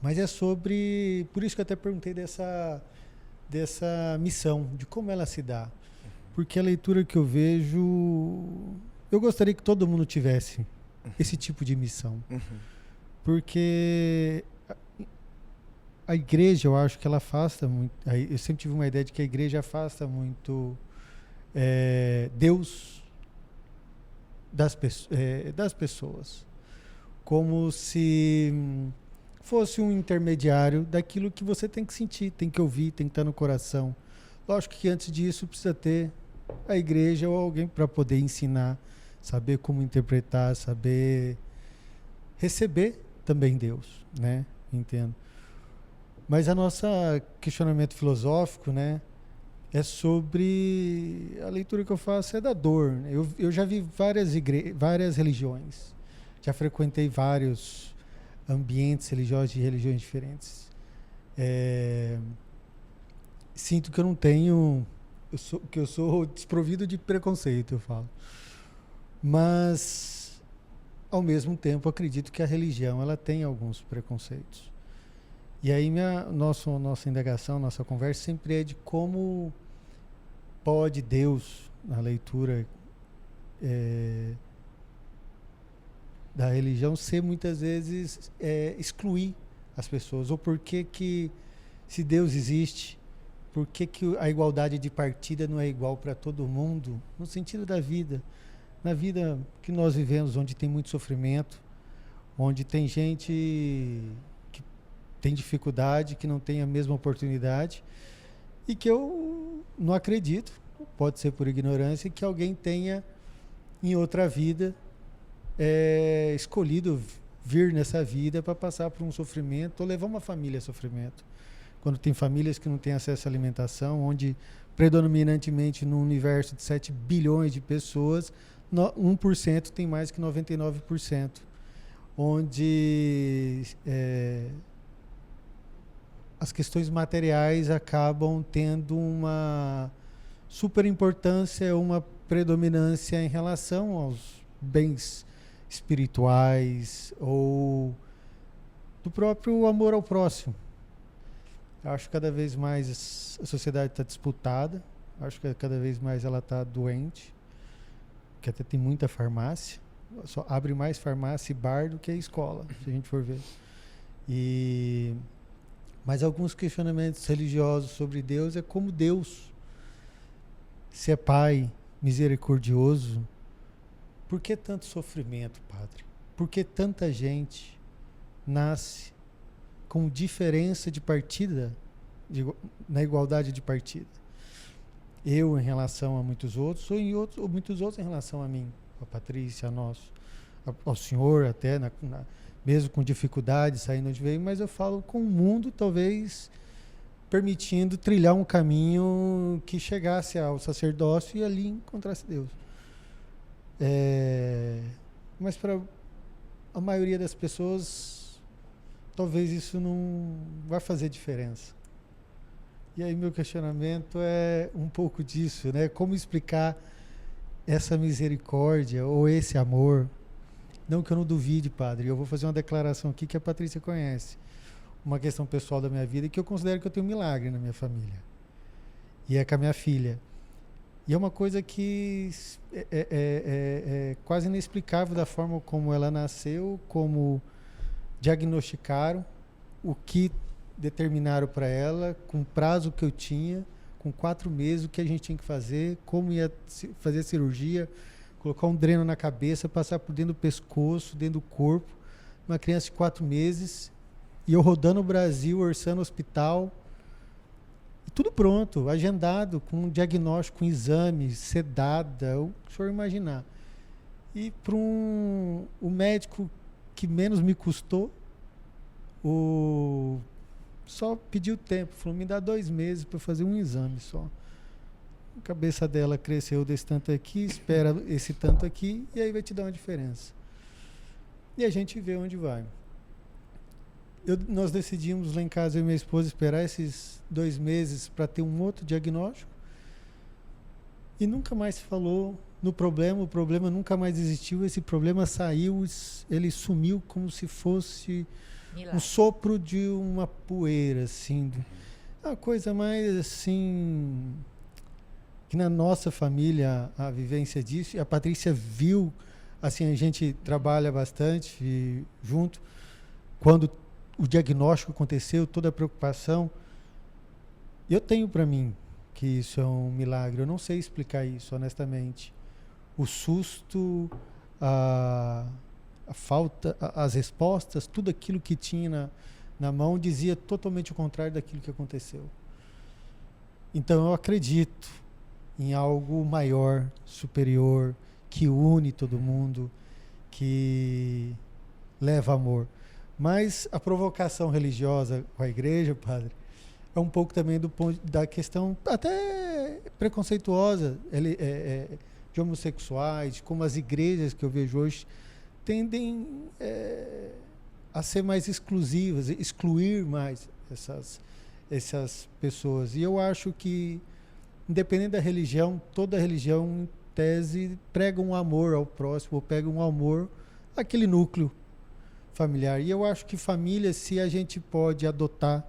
Mas é sobre... Por isso que eu até perguntei dessa missão, de como ela se dá. Porque a leitura que eu vejo... Eu gostaria que todo mundo tivesse esse tipo de missão. Porque a igreja, eu acho que ela afasta muito... Eu sempre tive uma ideia de que a igreja afasta muito Deus das pessoas. Como se fosse um intermediário daquilo que você tem que sentir, tem que ouvir, tem que estar no coração. Lógico que antes disso precisa ter a igreja ou alguém para poder ensinar, saber como interpretar, saber receber também Deus, né? Entendo. Mas a nossa questionamento filosófico, né, é sobre a leitura que eu faço é da dor. Né? Eu já vi várias religiões, já frequentei vários ambientes religiosos de religiões diferentes. Sinto que eu não tenho, que eu sou desprovido de preconceito, eu falo. Mas, ao mesmo tempo, acredito que a religião ela tem alguns preconceitos. E aí nossa indagação, nossa conversa sempre é de como pode Deus, na leitura da religião, ser muitas vezes excluir as pessoas. Ou por que se Deus existe, por que a igualdade de partida não é igual para todo mundo, no sentido da vida. Na vida que nós vivemos, onde tem muito sofrimento, onde tem gente que tem dificuldade, que não tem a mesma oportunidade, e que eu não acredito, pode ser por ignorância, que alguém tenha em outra vida escolhido vir nessa vida para passar por um sofrimento ou levar uma família a sofrimento. Quando tem famílias que não têm acesso à alimentação, onde predominantemente no universo de 7 bilhões de pessoas, 1% tem mais que 99%, onde as questões materiais acabam tendo uma superimportância, uma predominância em relação aos bens espirituais ou do próprio amor ao próximo. Eu acho que cada vez mais a sociedade está disputada, acho que cada vez mais ela está doente, que até tem muita farmácia, só abre mais farmácia e bar do que a escola, se a gente for ver. Mas alguns questionamentos religiosos sobre Deus é como Deus, se é Pai misericordioso, por que tanto sofrimento, Padre? Por que tanta gente nasce com diferença de partida, na igualdade de partida? Eu em relação a muitos outros, ou muitos outros em relação a mim, a Patrícia, a nós, ao senhor até, mesmo com dificuldade, saindo onde veio, mas eu falo com o mundo, talvez permitindo trilhar um caminho que chegasse ao sacerdócio e ali encontrasse Deus. Mas para a maioria das pessoas, talvez isso não vai fazer diferença. E aí meu questionamento é um pouco disso, né? Como explicar essa misericórdia ou esse amor, não que eu não duvide, padre, eu vou fazer uma declaração aqui que a Patrícia conhece, uma questão pessoal da minha vida e que eu considero que eu tenho um milagre na minha família, e é com a minha filha. E é uma coisa que é quase inexplicável da forma como ela nasceu, como diagnosticaram, o que determinaram para ela, com o prazo que eu tinha, com 4 meses, o que a gente tinha que fazer, como ia fazer a cirurgia, colocar um dreno na cabeça, passar por dentro do pescoço, dentro do corpo, uma criança de 4 meses, e eu rodando o Brasil, orçando o hospital, tudo pronto, agendado, com um diagnóstico, com exame, sedada, o que o senhor imaginar. E para o médico que menos me custou, só pediu tempo, falou, me dá 2 meses para fazer um exame só. A cabeça dela cresceu desse tanto aqui, espera esse tanto aqui, e aí vai te dar uma diferença. E a gente vê onde vai. Nós decidimos lá em casa, eu e minha esposa, esperar esses 2 meses para ter um outro diagnóstico. E nunca mais se falou no problema, o problema nunca mais existiu, esse problema saiu, ele sumiu como se fosse um sopro de uma poeira, assim. A coisa mais, assim, que na nossa família, a vivência disso, e a Patrícia viu, assim, a gente trabalha bastante junto, quando o diagnóstico aconteceu, toda a preocupação, eu tenho para mim que isso é um milagre. Eu não sei explicar isso, honestamente. O susto, a falta, as respostas, tudo aquilo que tinha na mão dizia totalmente o contrário daquilo que aconteceu. Então eu acredito em algo maior, superior, que une todo mundo, que leva amor. Mas a provocação religiosa com a igreja, padre, é um pouco também do ponto da questão até preconceituosa de homossexuais, como as igrejas que eu vejo hoje tendem a ser mais exclusivas, excluir mais essas pessoas. E eu acho que, independente da religião, toda religião, em tese, prega um amor ao próximo, ou pega um amor àquele núcleo familiar. E eu acho que família, se a gente pode adotar,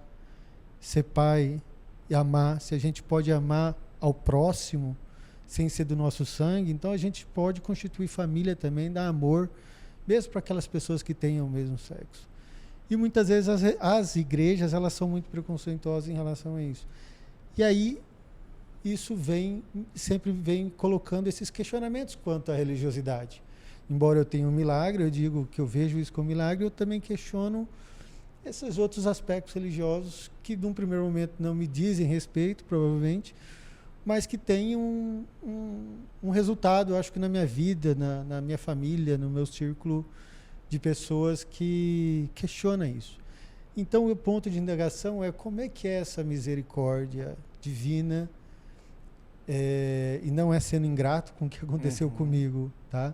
ser pai e amar, se a gente pode amar ao próximo sem ser do nosso sangue, então a gente pode constituir família também, dar amor, mesmo para aquelas pessoas que tenham o mesmo sexo. E muitas vezes as igrejas, elas são muito preconceituosas em relação a isso. E aí isso sempre vem colocando esses questionamentos quanto à religiosidade. Embora eu tenha um milagre, eu digo que eu vejo isso como milagre, eu também questiono esses outros aspectos religiosos que, num primeiro momento, não me dizem respeito, provavelmente, mas que têm um resultado, eu acho que na minha vida, na minha família, no meu círculo de pessoas que questionam isso. Então, o ponto de indagação é como é que é essa misericórdia divina, e não é sendo ingrato com o que aconteceu comigo, tá?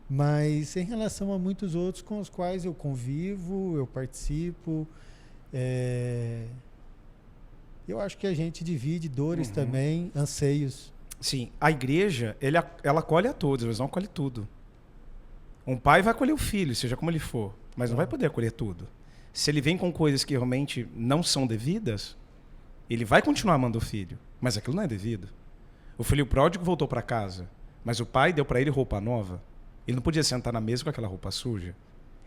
Mas em relação a muitos outros com os quais eu convivo, eu participo, eu acho que a gente divide dores também, anseios. Sim, a igreja, ela acolhe a todos, mas não acolhe tudo. Um pai vai acolher o filho, seja como ele for, mas não vai poder acolher tudo. Se ele vem com coisas que realmente não são devidas, ele vai continuar amando o filho, mas aquilo não é devido. O filho pródigo voltou para casa, mas o pai deu para ele roupa nova. Ele não podia sentar na mesa com aquela roupa suja.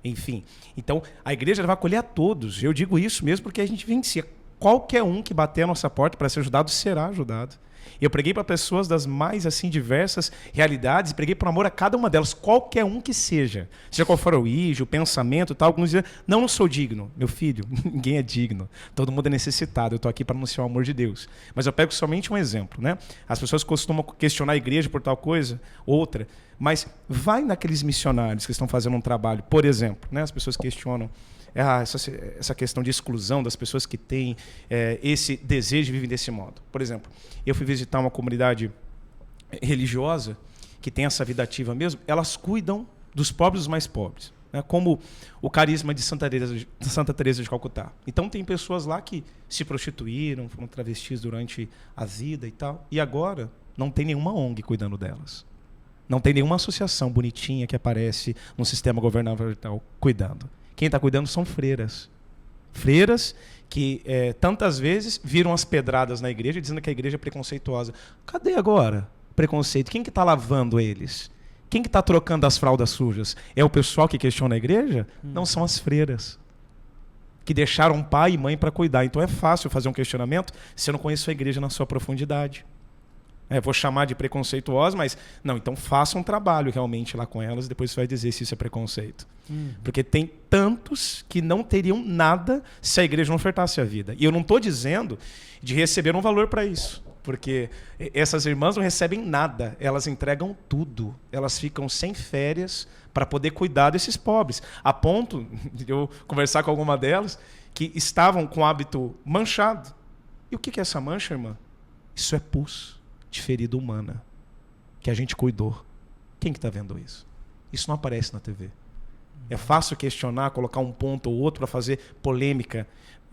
Enfim, então a igreja vai acolher a todos. Eu digo isso mesmo porque a gente vivencia. Qualquer um que bater a nossa porta para ser ajudado, será ajudado. Eu preguei para pessoas das mais assim diversas realidades, preguei por amor a cada uma delas, qualquer um que seja qual for o o pensamento, tal. Alguns dizem, não sou digno. Meu filho, ninguém é digno. Todo mundo é necessitado. Eu estou aqui para anunciar o amor de Deus. Mas eu pego somente um exemplo, né? As pessoas costumam questionar a igreja por tal coisa, outra. Mas vai naqueles missionários que estão fazendo um trabalho, por exemplo, né? As pessoas questionam essa questão de exclusão das pessoas que têm esse desejo de viver desse modo. Por exemplo, eu fui visitar uma comunidade religiosa que tem essa vida ativa mesmo, elas cuidam dos pobres e dos mais pobres, né? Como o carisma de Santa Teresa de Calcutá. Então tem pessoas lá que se prostituíram, foram travestis durante a vida e tal, e agora não tem nenhuma ONG cuidando delas. Não tem nenhuma associação bonitinha que aparece num sistema governamental cuidando. Quem está cuidando são freiras. Freiras que tantas vezes viram as pedradas na igreja dizendo que a igreja é preconceituosa. Cadê agora preconceito? Quem que está lavando eles? Quem que está trocando as fraldas sujas? É o pessoal que questiona a igreja? Não, são as freiras. Que deixaram pai e mãe para cuidar. Então é fácil fazer um questionamento se eu não conheço a igreja na sua profundidade. Vou chamar de preconceituosa, mas não, então faça um trabalho realmente lá com elas e depois você vai dizer se isso é preconceito. Porque tem tantos que não teriam nada se a igreja não ofertasse a vida. E eu não estou dizendo de receber um valor para isso. Porque essas irmãs não recebem nada, elas entregam tudo. Elas ficam sem férias para poder cuidar desses pobres. A ponto de eu conversar com alguma delas que estavam com o hábito manchado. E o que é essa mancha, irmã? Isso é pus de ferida humana que a gente cuidou. Quem que está vendo isso? Isso não aparece na TV. É fácil questionar, colocar um ponto ou outro para fazer polêmica.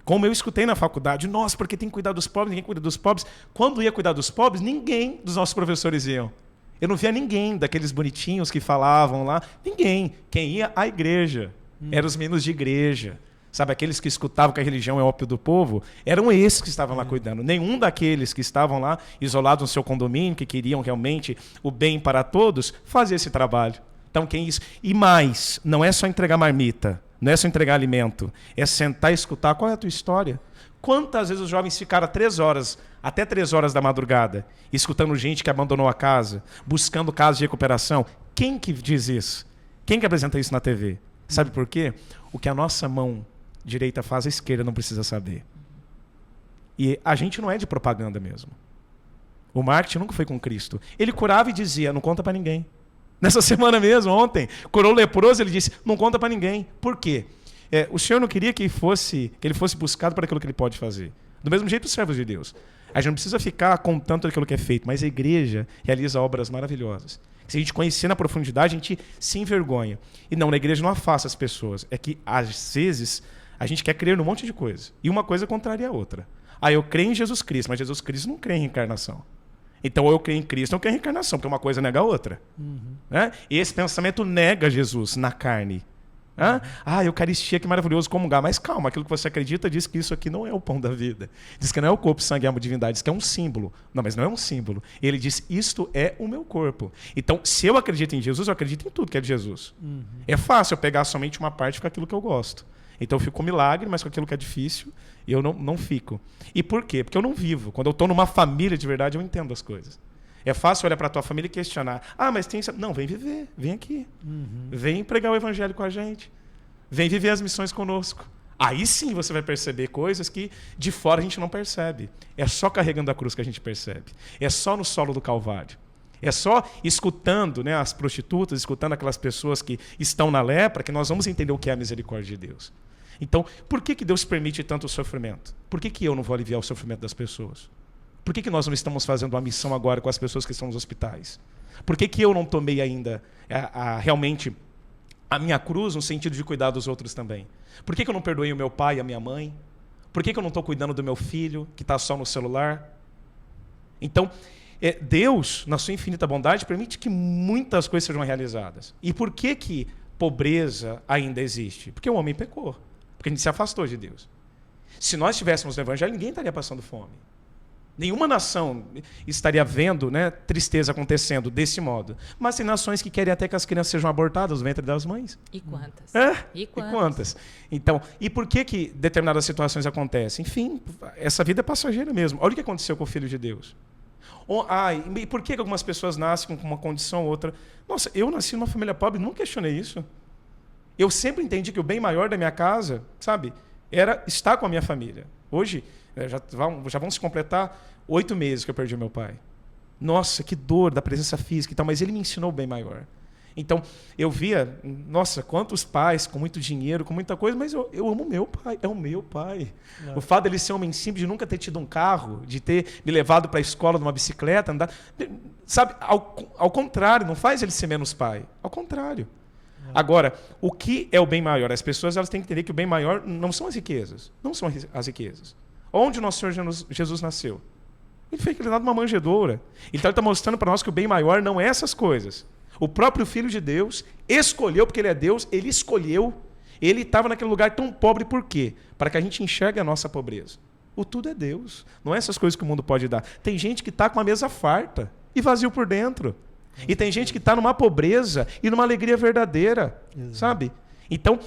Como eu escutei na faculdade, nossa, porque tem que cuidar dos pobres, ninguém cuida dos pobres. Quando ia cuidar dos pobres, ninguém dos nossos professores iam. Eu não via ninguém daqueles bonitinhos que falavam lá. Ninguém. Quem ia? A igreja. Eram os meninos de igreja. Sabe, aqueles que escutavam que a religião é ópio do povo, eram esses que estavam lá cuidando. Nenhum daqueles que estavam lá, isolados no seu condomínio, que queriam realmente o bem para todos, fazia esse trabalho. Então, quem isso? E mais, não é só entregar marmita. Não é só entregar alimento, é sentar e escutar qual é a tua história. Quantas vezes os jovens ficaram 3 horas, até 3 horas da madrugada, escutando gente que abandonou a casa, buscando casos de recuperação? Quem que diz isso? Quem que apresenta isso na TV? Sabe por quê? O que a nossa mão direita faz, a esquerda não precisa saber. E a gente não é de propaganda mesmo. O marketing nunca foi com Cristo. Ele curava e dizia, não conta para ninguém. Nessa semana mesmo, ontem, curou o leproso, ele disse, não conta para ninguém. Por quê? O Senhor não queria que ele fosse buscado para aquilo que ele pode fazer. Do mesmo jeito os servos de Deus. A gente não precisa ficar contando aquilo que é feito, mas a igreja realiza obras maravilhosas. Se a gente conhecer na profundidade, a gente se envergonha. E não, na igreja não afasta as pessoas. É que, às vezes, a gente quer crer num monte de coisa. E uma coisa contraria a outra. Eu creio em Jesus Cristo, mas Jesus Cristo não crê em reencarnação. Então, ou eu creio em Cristo, ou eu creio em reencarnação, porque uma coisa nega a outra. Né? E esse pensamento nega Jesus na carne. Eucaristia, que maravilhoso, comungar. Mas calma, aquilo que você acredita diz que isso aqui não é o pão da vida. Diz que não é o corpo, sangue e alma divindade, diz que é um símbolo. Não, mas não é um símbolo. Ele diz, isto é o meu corpo. Então, se eu acredito em Jesus, eu acredito em tudo que é de Jesus. É fácil eu pegar somente uma parte com aquilo que eu gosto. Então eu fico com milagre, mas com aquilo que é difícil, eu não fico. E por quê? Porque eu não vivo. Quando eu estou numa família de verdade, eu entendo as coisas. É fácil olhar para a tua família e questionar. Mas tem isso. Não, vem viver, vem aqui. Vem pregar o evangelho com a gente. Vem viver as missões conosco. Aí sim você vai perceber coisas que de fora a gente não percebe. É só carregando a cruz que a gente percebe. É só no solo do Calvário. É só escutando, né, as prostitutas, escutando aquelas pessoas que estão na lepra, que nós vamos entender o que é a misericórdia de Deus. Então, por que Deus permite tanto sofrimento? Por que eu não vou aliviar o sofrimento das pessoas? Por que nós não estamos fazendo uma missão agora com as pessoas que estão nos hospitais? Por que eu não tomei ainda realmente a minha cruz no sentido de cuidar dos outros também? Por que eu não perdoei o meu pai e a minha mãe? Por que eu não estou cuidando do meu filho, que está só no celular? Então, Deus, na sua infinita bondade, permite que muitas coisas sejam realizadas. E por que pobreza ainda existe? Porque o homem pecou. Porque a gente se afastou de Deus. Se nós estivéssemos no Evangelho, ninguém estaria passando fome. Nenhuma nação estaria vendo, né, tristeza acontecendo desse modo. Mas tem nações que querem até que as crianças sejam abortadas no ventre das mães. E quantas? E quantas? Então, e por que determinadas situações acontecem? Enfim, essa vida é passageira mesmo. Olha o que aconteceu com o Filho de Deus. E por que algumas pessoas nascem com uma condição ou outra? Nossa, eu nasci numa família pobre, não questionei isso. Eu sempre entendi que o bem maior da minha casa, sabe, era estar com a minha família. Hoje, já vão se completar 8 meses que eu perdi meu pai. Nossa, que dor da presença física e tal, mas ele me ensinou o bem maior. Então, eu via, nossa, quantos pais com muito dinheiro, com muita coisa, mas eu amo meu pai, é o meu pai. O fato dele ser um homem simples, de nunca ter tido um carro, de ter me levado para a escola numa bicicleta, andar, sabe, ao contrário, não faz ele ser menos pai, ao contrário. Agora, o que é o bem maior? As pessoas elas têm que entender que o bem maior não são as riquezas, não são as riquezas. Onde o nosso Senhor Jesus nasceu? Ele foi criado numa manjedoura. Então ele está mostrando para nós que o bem maior não é essas coisas. O próprio Filho de Deus escolheu, porque ele é Deus, ele escolheu. Ele estava naquele lugar tão pobre por quê? Para que a gente enxergue a nossa pobreza. O tudo é Deus. Não é essas coisas que o mundo pode dar. Tem gente que está com uma mesa farta e vazio por dentro. E tem gente que está numa pobreza e numa alegria verdadeira. Exato. Sabe? Então,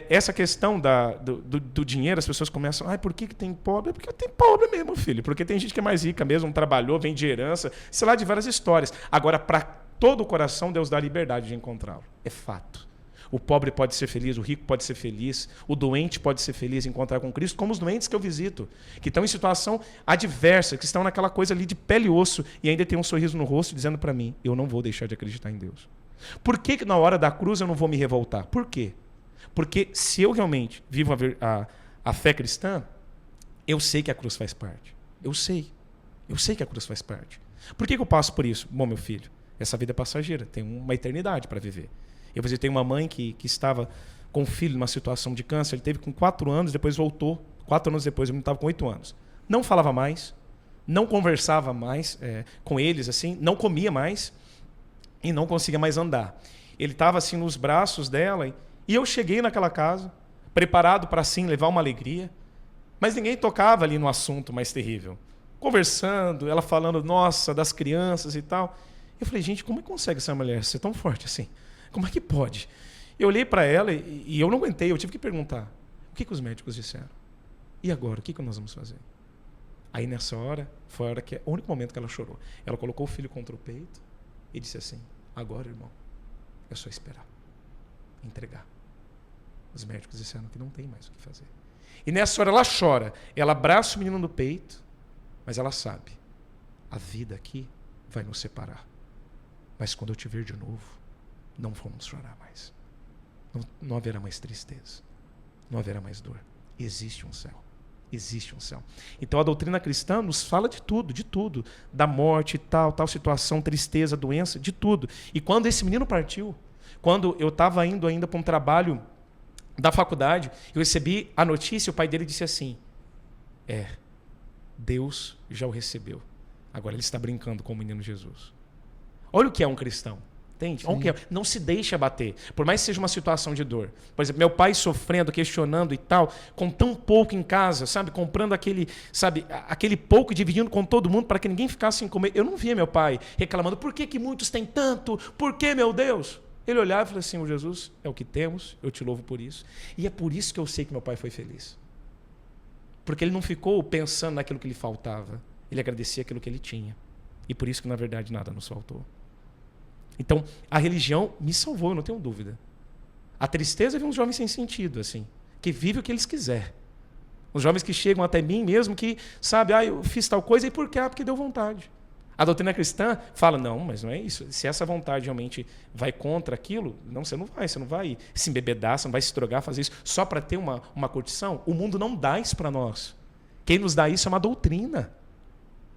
essa questão do dinheiro, as pessoas começam, por que tem pobre? É porque tem pobre mesmo, filho. Porque tem gente que é mais rica mesmo, não trabalhou, vem de herança, sei lá, de várias histórias. Agora, para todo o coração, Deus dá a liberdade de encontrá-lo. É fato. O pobre pode ser feliz, o rico pode ser feliz, o doente pode ser feliz em encontrar com Cristo, como os doentes que eu visito, que estão em situação adversa, que estão naquela coisa ali de pele e osso, e ainda tem um sorriso no rosto dizendo para mim, eu não vou deixar de acreditar em Deus. Por que na hora da cruz eu não vou me revoltar? Por quê? Porque se eu realmente vivo a fé cristã, eu sei que a cruz faz parte. Eu sei que a cruz faz parte. Por que eu passo por isso? Bom, meu filho, essa vida é passageira, tem uma eternidade para viver. Eu visitei uma mãe que estava com um filho numa situação de câncer. Ele teve com 4 anos, depois voltou. 4 anos depois, eu estava com 8 anos. Não falava mais, não conversava mais com eles, assim, não comia mais e não conseguia mais andar. Ele estava assim nos braços dela e eu cheguei naquela casa, preparado para assim levar uma alegria, mas ninguém tocava ali no assunto mais terrível. Conversando, ela falando, nossa, das crianças e tal. Eu falei, gente, como é que consegue essa mulher ser tão forte assim? Como é que pode? Eu olhei para ela e eu não aguentei, eu tive que perguntar. O que os médicos disseram? E agora, o que nós vamos fazer? Aí nessa hora, foi a hora o único momento que ela chorou. Ela colocou o filho contra o peito e disse assim, agora, irmão, é só esperar, entregar. Os médicos disseram que não tem mais o que fazer. E nessa hora ela chora, ela abraça o menino no peito, mas ela sabe, a vida aqui vai nos separar. Mas quando eu te ver de novo, não vamos chorar mais. Não haverá mais tristeza. Não haverá mais dor. Existe um céu. Existe um céu. Então a doutrina cristã nos fala de tudo. Da morte, tal situação, tristeza, doença, de tudo. E quando esse menino partiu, quando eu estava indo ainda para um trabalho da faculdade, eu recebi a notícia, o pai dele disse assim, Deus já o recebeu. Agora ele está brincando com o menino Jesus. Olha o que é um cristão. Entende? Não se deixe abater. Por mais que seja uma situação de dor. Por exemplo, meu pai sofrendo, questionando e tal, com tão pouco em casa, sabe? Comprando aquele pouco e dividindo com todo mundo para que ninguém ficasse sem comer. Eu não via meu pai reclamando, por que muitos têm tanto? Por que, meu Deus? Ele olhava e falou assim, o Jesus, é o que temos, eu te louvo por isso. E é por isso que eu sei que meu pai foi feliz. Porque ele não ficou pensando naquilo que lhe faltava. Ele agradecia aquilo que ele tinha. E por isso que, na verdade, nada nos faltou. Então, a religião me salvou, eu não tenho dúvida. A tristeza vem uns jovens sem sentido, assim, que vivem o que eles quiserem. Os jovens que chegam até mim mesmo, que, sabe, eu fiz tal coisa, e por quê? Porque deu vontade. A doutrina cristã fala, não, mas não é isso. Se essa vontade realmente vai contra aquilo, não, você não vai se embebedar, você não vai se drogar, fazer isso só para ter uma curtição. O mundo não dá isso para nós. Quem nos dá isso é uma doutrina.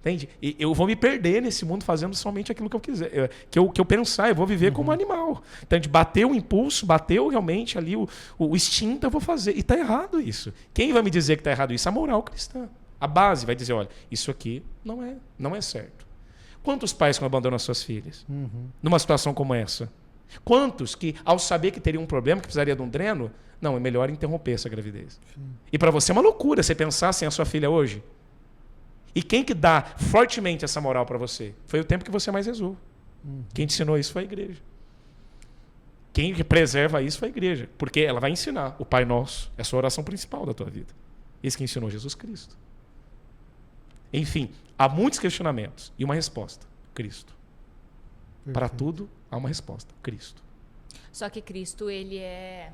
Entende? E eu vou me perder nesse mundo fazendo somente aquilo que eu quiser, que eu pensar, eu vou viver como animal. Então, de bater o impulso, bateu realmente ali o instinto, eu vou fazer. E está errado isso. Quem vai me dizer que está errado isso? A moral cristã. A base vai dizer, olha, isso aqui não é certo. Quantos pais que abandonam as suas filhas numa situação como essa? Quantos que, ao saber que teria um problema, que precisaria de um dreno, não, é melhor interromper essa gravidez. Sim. E para você é uma loucura você pensar assim a sua filha hoje. E quem que dá fortemente essa moral para você? Foi o tempo que você mais rezou. Quem te ensinou isso foi a igreja. Quem preserva isso foi a igreja. Porque ela vai ensinar. O Pai Nosso é a sua oração principal da tua vida. Esse que ensinou Jesus Cristo. Enfim, há muitos questionamentos e uma resposta. Cristo. Para tudo há uma resposta. Cristo. Só que Cristo, ele é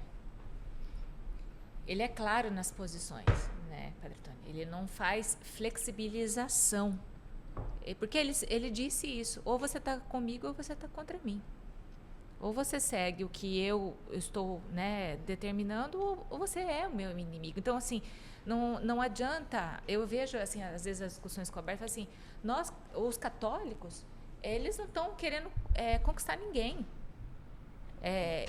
claro nas posições, né, Padre Tony? Ele não faz flexibilização. Porque ele disse isso. Ou você está comigo ou você está contra mim. Ou você segue o que eu estou, né, determinando, ou você é o meu inimigo. Então, assim, não adianta. Eu vejo, assim, às vezes as discussões com a Alberto, assim, nós, os católicos, eles não estão querendo conquistar ninguém.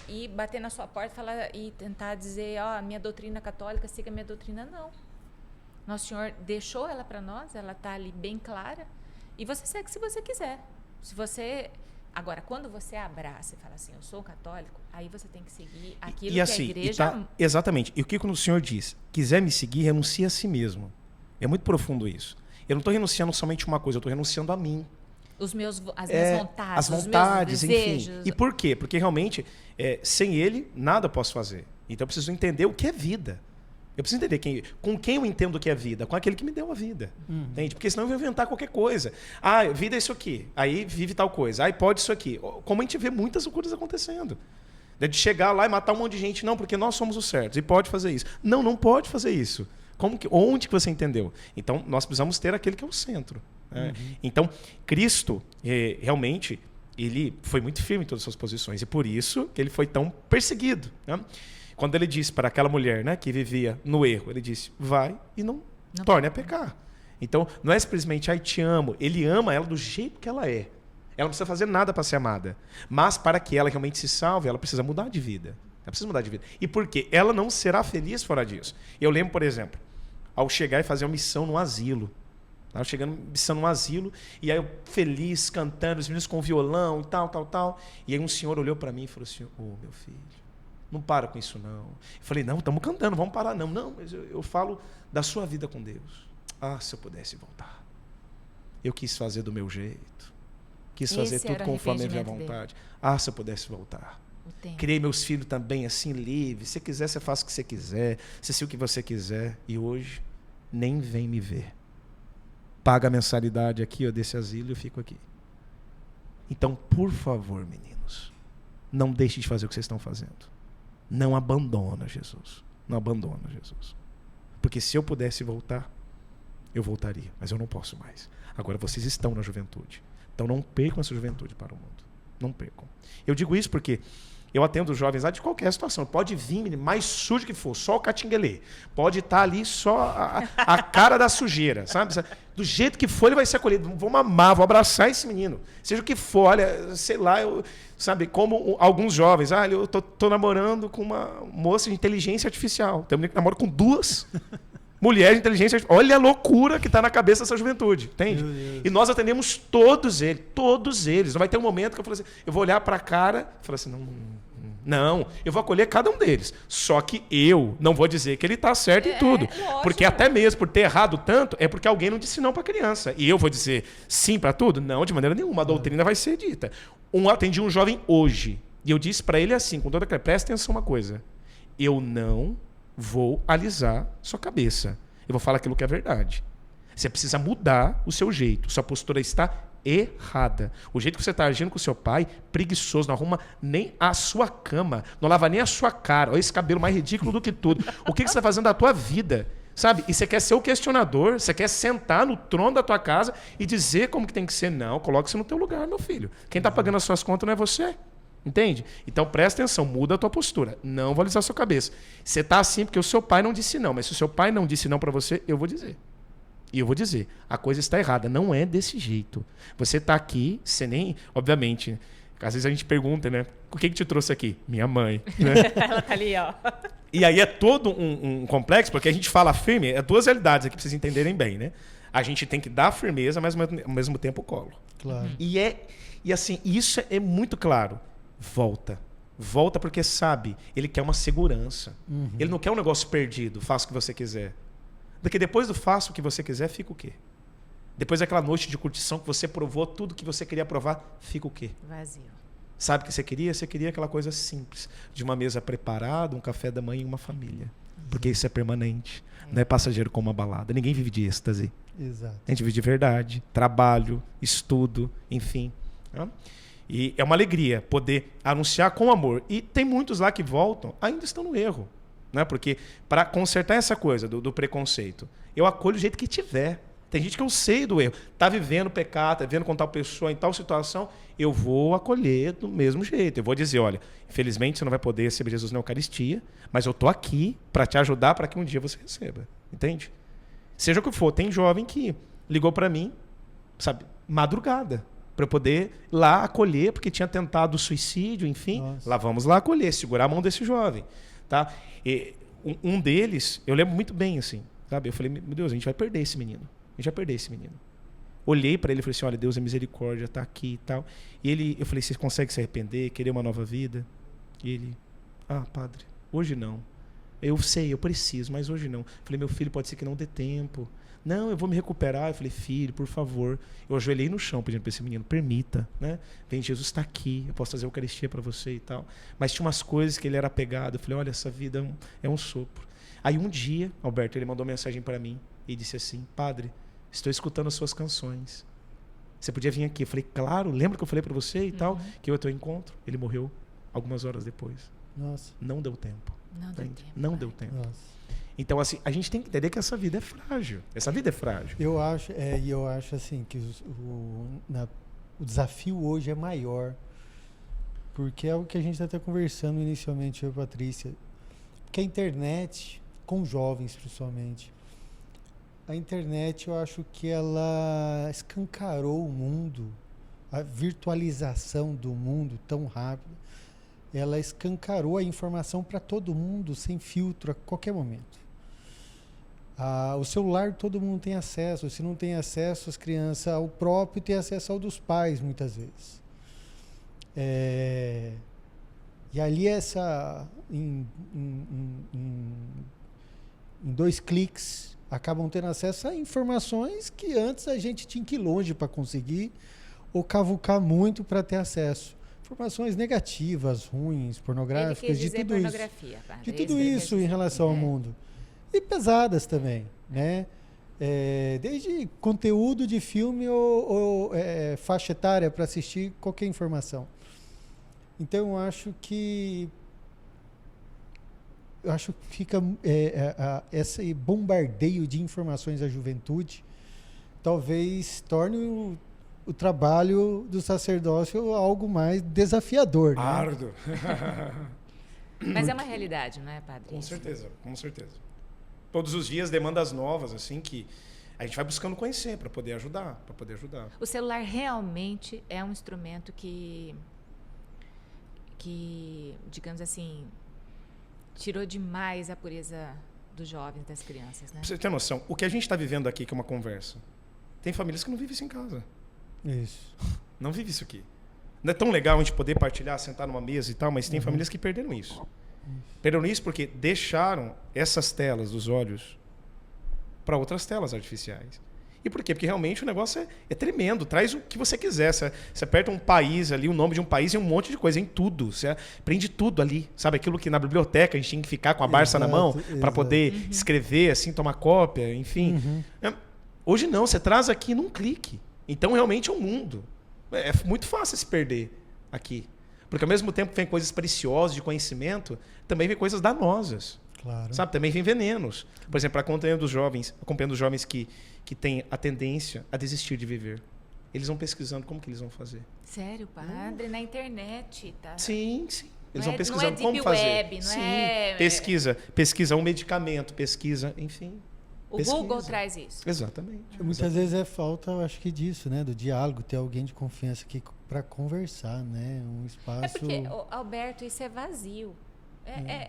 E bater na sua porta e tentar dizer, a minha doutrina católica, siga a minha doutrina, não. Nosso Senhor deixou ela para nós, ela está ali bem clara, e você segue se você quiser. Se você Agora, quando você abraça e fala assim, eu sou católico, aí você tem que seguir aquilo E que assim, a igreja... exatamente. E o que o Senhor diz? Quiser me seguir, renuncie a si mesmo. É muito profundo isso. Eu não estou renunciando somente a uma coisa, eu estou renunciando a mim. As minhas vontades, As vontades, os meus desejos. enfim. E por quê? Porque realmente, sem ele, nada eu posso fazer. Então eu preciso entender o que é vida. Eu preciso entender com quem eu entendo o que é vida. Com aquele que me deu a vida. Entende? Porque senão eu vou inventar qualquer coisa. Ah, vida é isso aqui. Aí vive tal coisa. Aí pode isso aqui. Como a gente vê muitas coisas acontecendo. De chegar lá e matar um monte de gente. Não, porque nós somos os certos. E pode fazer isso. Não, não pode fazer isso. Onde que você entendeu? Então, nós precisamos ter aquele que é o centro. Né? Então, Cristo, realmente, ele foi muito firme em todas as suas posições. E por isso que ele foi tão perseguido. Né? Quando ele disse para aquela mulher, né, que vivia no erro, ele disse, vai e não torne a pecar. Então, não é simplesmente, ai, te amo. Ele ama ela do jeito que ela é. Ela não precisa fazer nada para ser amada. Mas para que ela realmente se salve, ela precisa mudar de vida. Ela precisa mudar de vida. E por quê? Ela não será feliz fora disso. Eu lembro, por exemplo, ao chegar e fazer uma missão no asilo. Estava chegando missão no asilo, e aí eu feliz, cantando, os meninos com violão e tal, tal, tal. E aí um senhor olhou para mim e falou assim, meu filho, não para com isso, não. Eu falei, não, estamos cantando, vamos parar. Não, mas eu falo da sua vida com Deus. Ah, se eu pudesse voltar. Eu quis fazer do meu jeito. Quis fazer tudo conforme a minha vontade. Ah, se eu pudesse voltar. Criei meus filhos também assim, livres. Se quiser, você faz o que você quiser. Se o que você quiser. E hoje, nem vem me ver. Paga a mensalidade aqui, desse asilo, e eu fico aqui. Então, por favor, meninos, não deixe de fazer o que vocês estão fazendo. Não abandona Jesus. Não abandona Jesus. Porque se eu pudesse voltar, eu voltaria. Mas eu não posso mais. Agora vocês estão na juventude. Então não percam essa juventude para o mundo. Não percam. Eu digo isso porque eu atendo os jovens lá de qualquer situação. Pode vir, menino, mais sujo que for, só o catinguelê. Pode estar ali só a cara da sujeira, sabe? Do jeito que for, ele vai ser acolhido. Vamos amar, vou abraçar esse menino. Seja o que for, olha, sei lá, sabe, como alguns jovens. Ah, eu tô namorando com uma moça de inteligência artificial. Tem um menino que namora com 2 mulheres de inteligência artificial. Olha a loucura que está na cabeça dessa juventude, entende? E nós atendemos todos eles. Não vai ter um momento que eu falo assim, eu vou olhar para a cara e falar assim, não, eu vou acolher cada um deles. Só que eu não vou dizer que ele está certo em tudo. Porque até mesmo por ter errado tanto, é porque alguém não disse não para a criança. E eu vou dizer sim para tudo? Não, de maneira nenhuma. A doutrina vai ser dita. Atendi um jovem hoje, e eu disse para ele assim, com toda clareza, presta atenção uma coisa. Eu não vou alisar sua cabeça. Eu vou falar aquilo que é verdade. Você precisa mudar o seu jeito. Sua postura está errada. O jeito que você está agindo com o seu pai, preguiçoso, não arruma nem a sua cama, não lava nem a sua cara. Olha esse cabelo mais ridículo do que tudo. O que você está fazendo da tua vida? Sabe? E você quer ser o questionador, você quer sentar no trono da tua casa e dizer como que tem que ser. Não, coloque-se no teu lugar, meu filho. Quem está pagando as suas contas não é você. Entende? Então presta atenção, muda a tua postura. Não vou alisar a sua cabeça. Você está assim porque o seu pai não disse não. Mas se o seu pai não disse não para você, eu vou dizer. E eu vou dizer, a coisa está errada. Não é desse jeito. Você está aqui, você nem... Obviamente, às vezes a gente pergunta, né? O que te trouxe aqui? Minha mãe. Né? Ela tá ali, ó. E aí é todo um complexo, porque a gente fala firme, é 2 realidades aqui para vocês entenderem bem, né? A gente tem que dar firmeza, mas ao mesmo tempo colo. Claro. E assim, isso é muito claro. Volta porque sabe, ele quer uma segurança. Ele não quer um negócio perdido, faça o que você quiser. Porque depois do faça o que você quiser, fica o quê? Depois daquela noite de curtição que você provou tudo que você queria provar, fica o quê? Vazio. Sabe o que você queria? Você queria aquela coisa simples, de uma mesa preparada, um café da manhã e uma família. Porque isso é permanente, não é passageiro como uma balada. Ninguém vive de êxtase. Exato. A gente vive de verdade, trabalho, estudo, enfim. Né? E é uma alegria poder anunciar com amor. E tem muitos lá que voltam, ainda estão no erro. Né? Porque para consertar essa coisa do preconceito, eu acolho o jeito que tiver. Tem gente que eu sei do erro. Está vivendo pecado, está vivendo com tal pessoa em tal situação, eu vou acolher do mesmo jeito. Eu vou dizer, olha, infelizmente você não vai poder receber Jesus na Eucaristia, mas eu estou aqui para te ajudar para que um dia você receba. Entende? Seja o que for, tem jovem que ligou para mim, sabe, madrugada, para eu poder ir lá acolher, porque tinha tentado suicídio, enfim. Nossa. Lá vamos lá acolher, segurar a mão desse jovem. Tá? E um deles, eu lembro muito bem, assim, sabe? Eu falei, meu Deus, a gente vai perder esse menino. A gente vai perder esse menino. olhei para ele e falei assim, olha, Deus é misericórdia, tá aqui e tal. E eu falei, você consegue se arrepender, querer uma nova vida? E ele, padre, hoje não. Eu sei, eu preciso, mas hoje não. Falei, meu filho, pode ser que não dê tempo. Não, eu vou me recuperar. Eu falei, filho, por favor. Eu ajoelhei no chão pedindo para esse menino, permita, né? Vem, Jesus está aqui, eu posso fazer a Eucaristia para você e tal. Mas tinha umas coisas que ele era apegado. Eu falei, olha, essa vida é um sopro. Aí um dia, Alberto, ele mandou mensagem para mim e disse assim, padre, estou escutando as suas canções. Você podia vir aqui? Eu falei, claro, lembra que eu falei para você e tal, que eu ia ao teu encontro? Ele morreu algumas horas depois. Nossa. Não deu tempo. Não deu tempo. Não deu tempo. Nossa. Então, assim, a gente tem que entender que essa vida é frágil. Essa vida é frágil. Eu acho assim que o desafio hoje é maior, porque é o que a gente está até conversando inicialmente, eu e a Patrícia, porque a internet, com jovens principalmente, a internet eu acho que ela escancarou o mundo, a virtualização do mundo tão rápida, ela escancarou a informação para todo mundo sem filtro a qualquer momento. O celular todo mundo tem acesso. Se não tem acesso, as crianças ao próprio têm acesso ao dos pais, muitas vezes. E ali em 2 cliques, acabam tendo acesso a informações que antes a gente tinha que ir longe para conseguir, ou cavucar muito para ter acesso. Informações negativas, ruins, pornográficas, de tudo pornografia, isso. De tudo isso em relação ao mundo. E pesadas também, né? Desde conteúdo de filme ou faixa etária para assistir qualquer informação. Então eu acho que fica esse bombardeio de informações à juventude talvez torne o trabalho do sacerdócio algo mais desafiador, né? Árduo. Mas é uma realidade, não é, padre? Com certeza, com certeza. Todos os dias demandas novas, assim, que a gente vai buscando conhecer para poder ajudar, O celular realmente é um instrumento que, digamos assim, tirou demais a pureza dos jovens, das crianças, né? Pra você ter noção, o que a gente está vivendo aqui, que é uma conversa, tem famílias que não vivem isso em casa. Isso. Não vive isso aqui. Não é tão legal a gente poder partilhar, sentar numa mesa e tal, mas tem famílias que perderam isso. Perderam isso porque deixaram essas telas dos olhos para outras telas artificiais. E por quê? Porque realmente o negócio é tremendo. Traz o que você quiser. Você aperta um país ali, o nome de um país e um monte de coisa, em tudo. Você aprende tudo ali. Sabe aquilo que na biblioteca a gente tinha que ficar com a Barça na mão para poder escrever, assim, tomar cópia, enfim. Hoje não, você traz aqui num clique. Então realmente é um mundo. É muito fácil se perder aqui. Porque ao mesmo tempo que vem coisas preciosas de conhecimento, também vem coisas danosas. Claro. Sabe? Também vem venenos. Por exemplo, acompanhando os jovens que têm a tendência a desistir de viver. Eles vão pesquisando como que eles vão fazer. Sério, padre? Na internet, tá? Sim. Eles vão pesquisando não é como deep fazer. web, não é... Pesquisa um medicamento, enfim. O Google traz isso. Exatamente. Muitas vezes é falta, eu acho que disso, né? Do diálogo, ter alguém de confiança aqui para conversar, né? Um espaço... porque, Alberto, isso é vazio.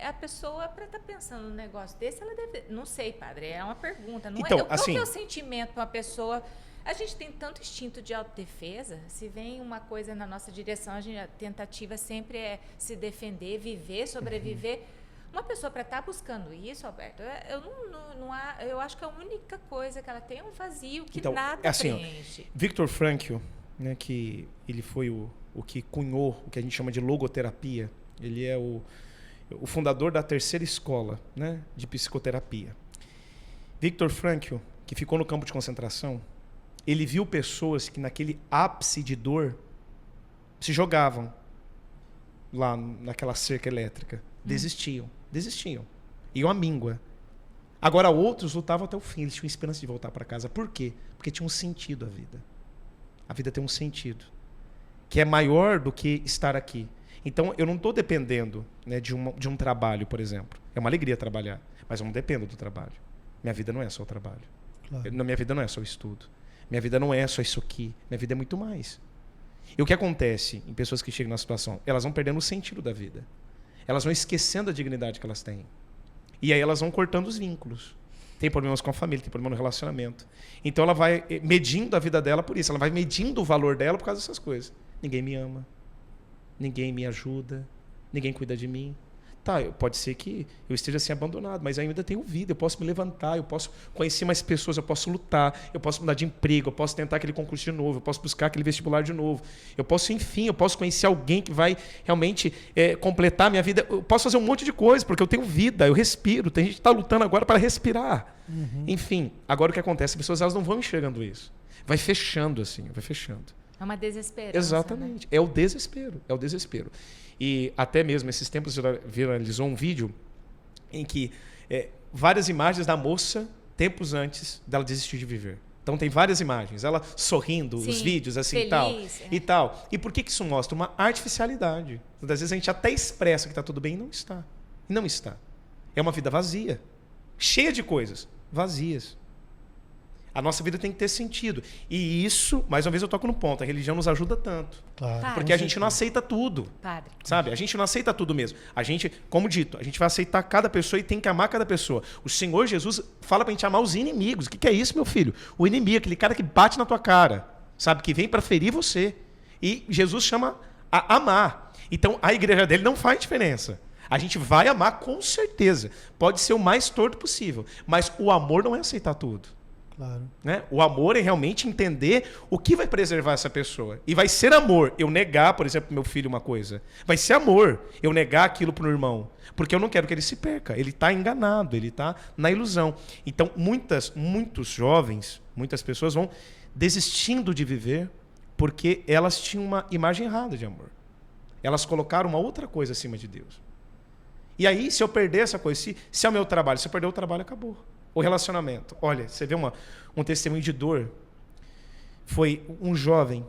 A pessoa, para estar pensando num negócio desse, ela deve... Não sei, padre, é uma pergunta. Então, qual que é o sentimento para uma pessoa... A gente tem tanto instinto de autodefesa, se vem uma coisa na nossa direção, a tentativa sempre é se defender, viver, sobreviver... Uma pessoa para estar buscando isso, Alberto, eu acho que a única coisa que ela tem é um vazio que nada preenche. Victor Frankl, né, que ele foi o que cunhou o que a gente chama de logoterapia. Ele é o fundador da terceira escola, né, de psicoterapia. Victor Frankl, que ficou no campo de concentração, ele viu pessoas que naquele ápice de dor se jogavam lá naquela cerca elétrica. Desistiam. Iam à míngua. Agora outros lutavam até o fim, eles tinham esperança de voltar para casa. Por quê? Porque tinha um sentido a vida. A vida tem um sentido que é maior do que estar aqui. Então eu não estou dependendo, né, de um trabalho, por exemplo. É uma alegria trabalhar, mas eu não dependo do trabalho. Minha vida não é só o trabalho. Claro. Minha vida não é só o estudo. Minha vida não é só isso aqui. Minha vida é muito mais. E o que acontece em pessoas que chegam na situação? Elas vão perdendo o sentido da vida. Elas vão esquecendo a dignidade que elas têm. E aí elas vão cortando os vínculos. tem problemas com a família, tem problema no relacionamento. Então ela vai medindo a vida dela por isso, ela vai medindo o valor dela por causa dessas coisas. Ninguém me ama, ninguém me ajuda, ninguém cuida de mim. Tá, pode ser que eu esteja assim abandonado, mas ainda tenho vida, eu posso me levantar, eu posso conhecer mais pessoas, eu posso lutar, eu posso mudar de emprego, eu posso tentar aquele concurso de novo, eu posso buscar aquele vestibular de novo, eu posso, enfim, eu posso conhecer alguém que vai realmente completar a minha vida, eu posso fazer um monte de coisa, porque eu tenho vida, eu respiro, tem gente que está lutando agora para respirar. Enfim, agora o que acontece? As pessoas elas não vão enxergando isso. Vai fechando assim, vai fechando. É uma desesperança. Exatamente. Né? É o desespero. É o desespero. E até mesmo esses tempos viralizou um vídeo em que várias imagens da moça tempos antes dela desistir de viver. Então tem várias imagens, ela sorrindo, Sim, os vídeos assim feliz, e tal. E por que isso mostra? Uma artificialidade. Às vezes a gente até expressa que está tudo bem e não está. E não está. É uma vida vazia, cheia de coisas vazias. A nossa vida tem que ter sentido. E isso, mais uma vez eu toco no ponto, a religião nos ajuda tanto. Claro. Porque a gente não aceita tudo. Padre. Sabe? A gente não aceita tudo mesmo. A gente, como dito, a gente vai aceitar cada pessoa e tem que amar cada pessoa. O Senhor Jesus fala pra gente amar os inimigos. O que é isso, meu filho? O inimigo, aquele cara que bate na tua cara, sabe? Que vem para ferir você. E Jesus chama a amar. Então, a igreja dele não faz diferença. A gente vai amar com certeza. Pode ser o mais torto possível. Mas o amor não é aceitar tudo. Claro. Né? O amor é realmente entender o que vai preservar essa pessoa. E vai ser amor eu negar, por exemplo, pro meu filho uma coisa. Vai ser amor eu negar aquilo pro irmão. Porque eu não quero que ele se perca. Ele está enganado, ele está na ilusão. Então, muitos jovens, muitas pessoas vão desistindo de viver porque elas tinham uma imagem errada de amor. Elas colocaram uma outra coisa acima de Deus. E aí, se eu perder essa coisa, se é o meu trabalho, se eu perder o trabalho, acabou. O relacionamento. Olha, você vê um testemunho de dor. Foi um jovem,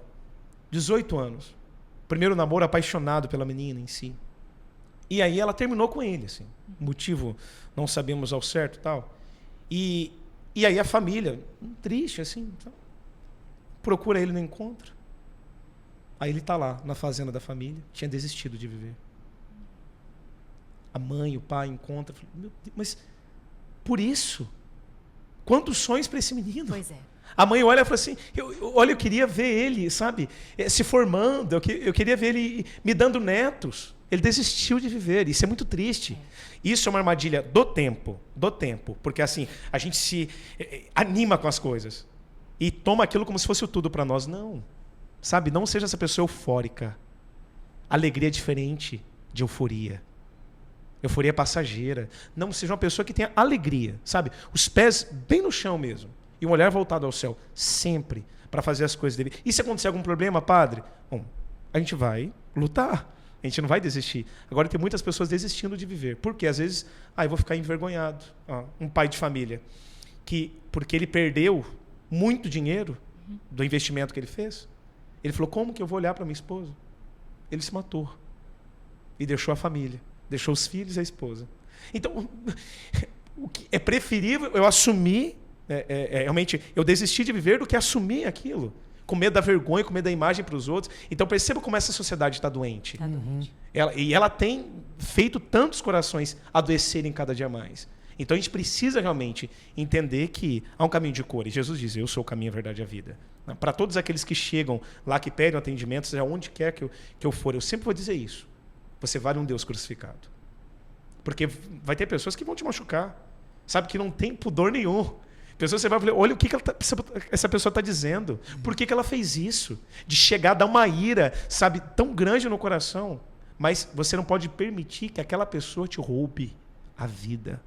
18 anos. Primeiro namoro, apaixonado pela menina em si. E aí ela terminou com ele, assim. Motivo, não sabemos ao certo e tal. E aí a família, triste, assim, procura ele, não encontra. Aí ele está lá, na fazenda da família, tinha desistido de viver. A mãe, o pai encontra. Meu Deus, mas por isso... Quantos sonhos para esse menino? Pois é. A mãe olha e fala assim, eu queria ver ele, sabe, se formando, eu queria ver ele me dando netos. Ele desistiu de viver, isso é muito triste. Isso é uma armadilha do tempo, porque assim, a gente se anima com as coisas e toma aquilo como se fosse o tudo para nós. Não, sabe, não seja essa pessoa eufórica. Alegria é diferente de euforia. Euforia passageira. Não, seja uma pessoa que tenha alegria, sabe? Os pés bem no chão mesmo. E um olhar voltado ao céu. Sempre. Para fazer as coisas dele. E se acontecer algum problema, padre? Bom, a gente vai lutar. A gente não vai desistir. Agora tem muitas pessoas desistindo de viver. Por quê? Às vezes, eu vou ficar envergonhado. Um pai de família. Porque ele perdeu muito dinheiro do investimento que ele fez. Ele falou, como que eu vou olhar para minha esposa? Ele se matou. E deixou a família. Deixou os filhos e a esposa. Então, o que é preferível eu assumir, realmente, eu desistir de viver do que assumir aquilo. Com medo da vergonha, com medo da imagem para os outros. Então, perceba como essa sociedade está doente. Ela tem feito tantos corações adoecerem cada dia mais. Então, a gente precisa realmente entender que há um caminho de cura. E Jesus diz, eu sou o caminho, a verdade e a vida. Para todos aqueles que chegam lá, que pedem atendimento, seja onde quer que eu for, eu sempre vou dizer isso. Você vale um Deus crucificado. Porque vai ter pessoas que vão te machucar. Sabe, que não tem pudor nenhum. Pessoas você vai falar, olha o que essa pessoa está dizendo. Por que ela fez isso? De chegar a dar uma ira, sabe, tão grande no coração. Mas você não pode permitir que aquela pessoa te roube a vida.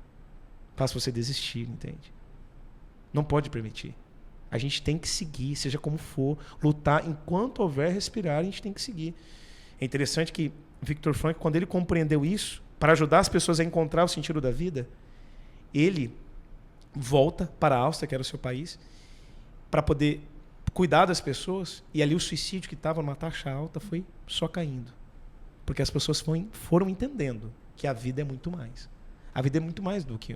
Faça você desistir, entende? Não pode permitir. A gente tem que seguir, seja como for. Lutar enquanto houver respirar, a gente tem que seguir. É interessante que Viktor Frankl, quando ele compreendeu isso, para ajudar as pessoas a encontrar o sentido da vida, ele volta para a Áustria, que era o seu país, para poder cuidar das pessoas, e ali o suicídio, que estava numa taxa alta, foi só caindo. Porque as pessoas foram entendendo que a vida é muito mais. A vida é muito mais do que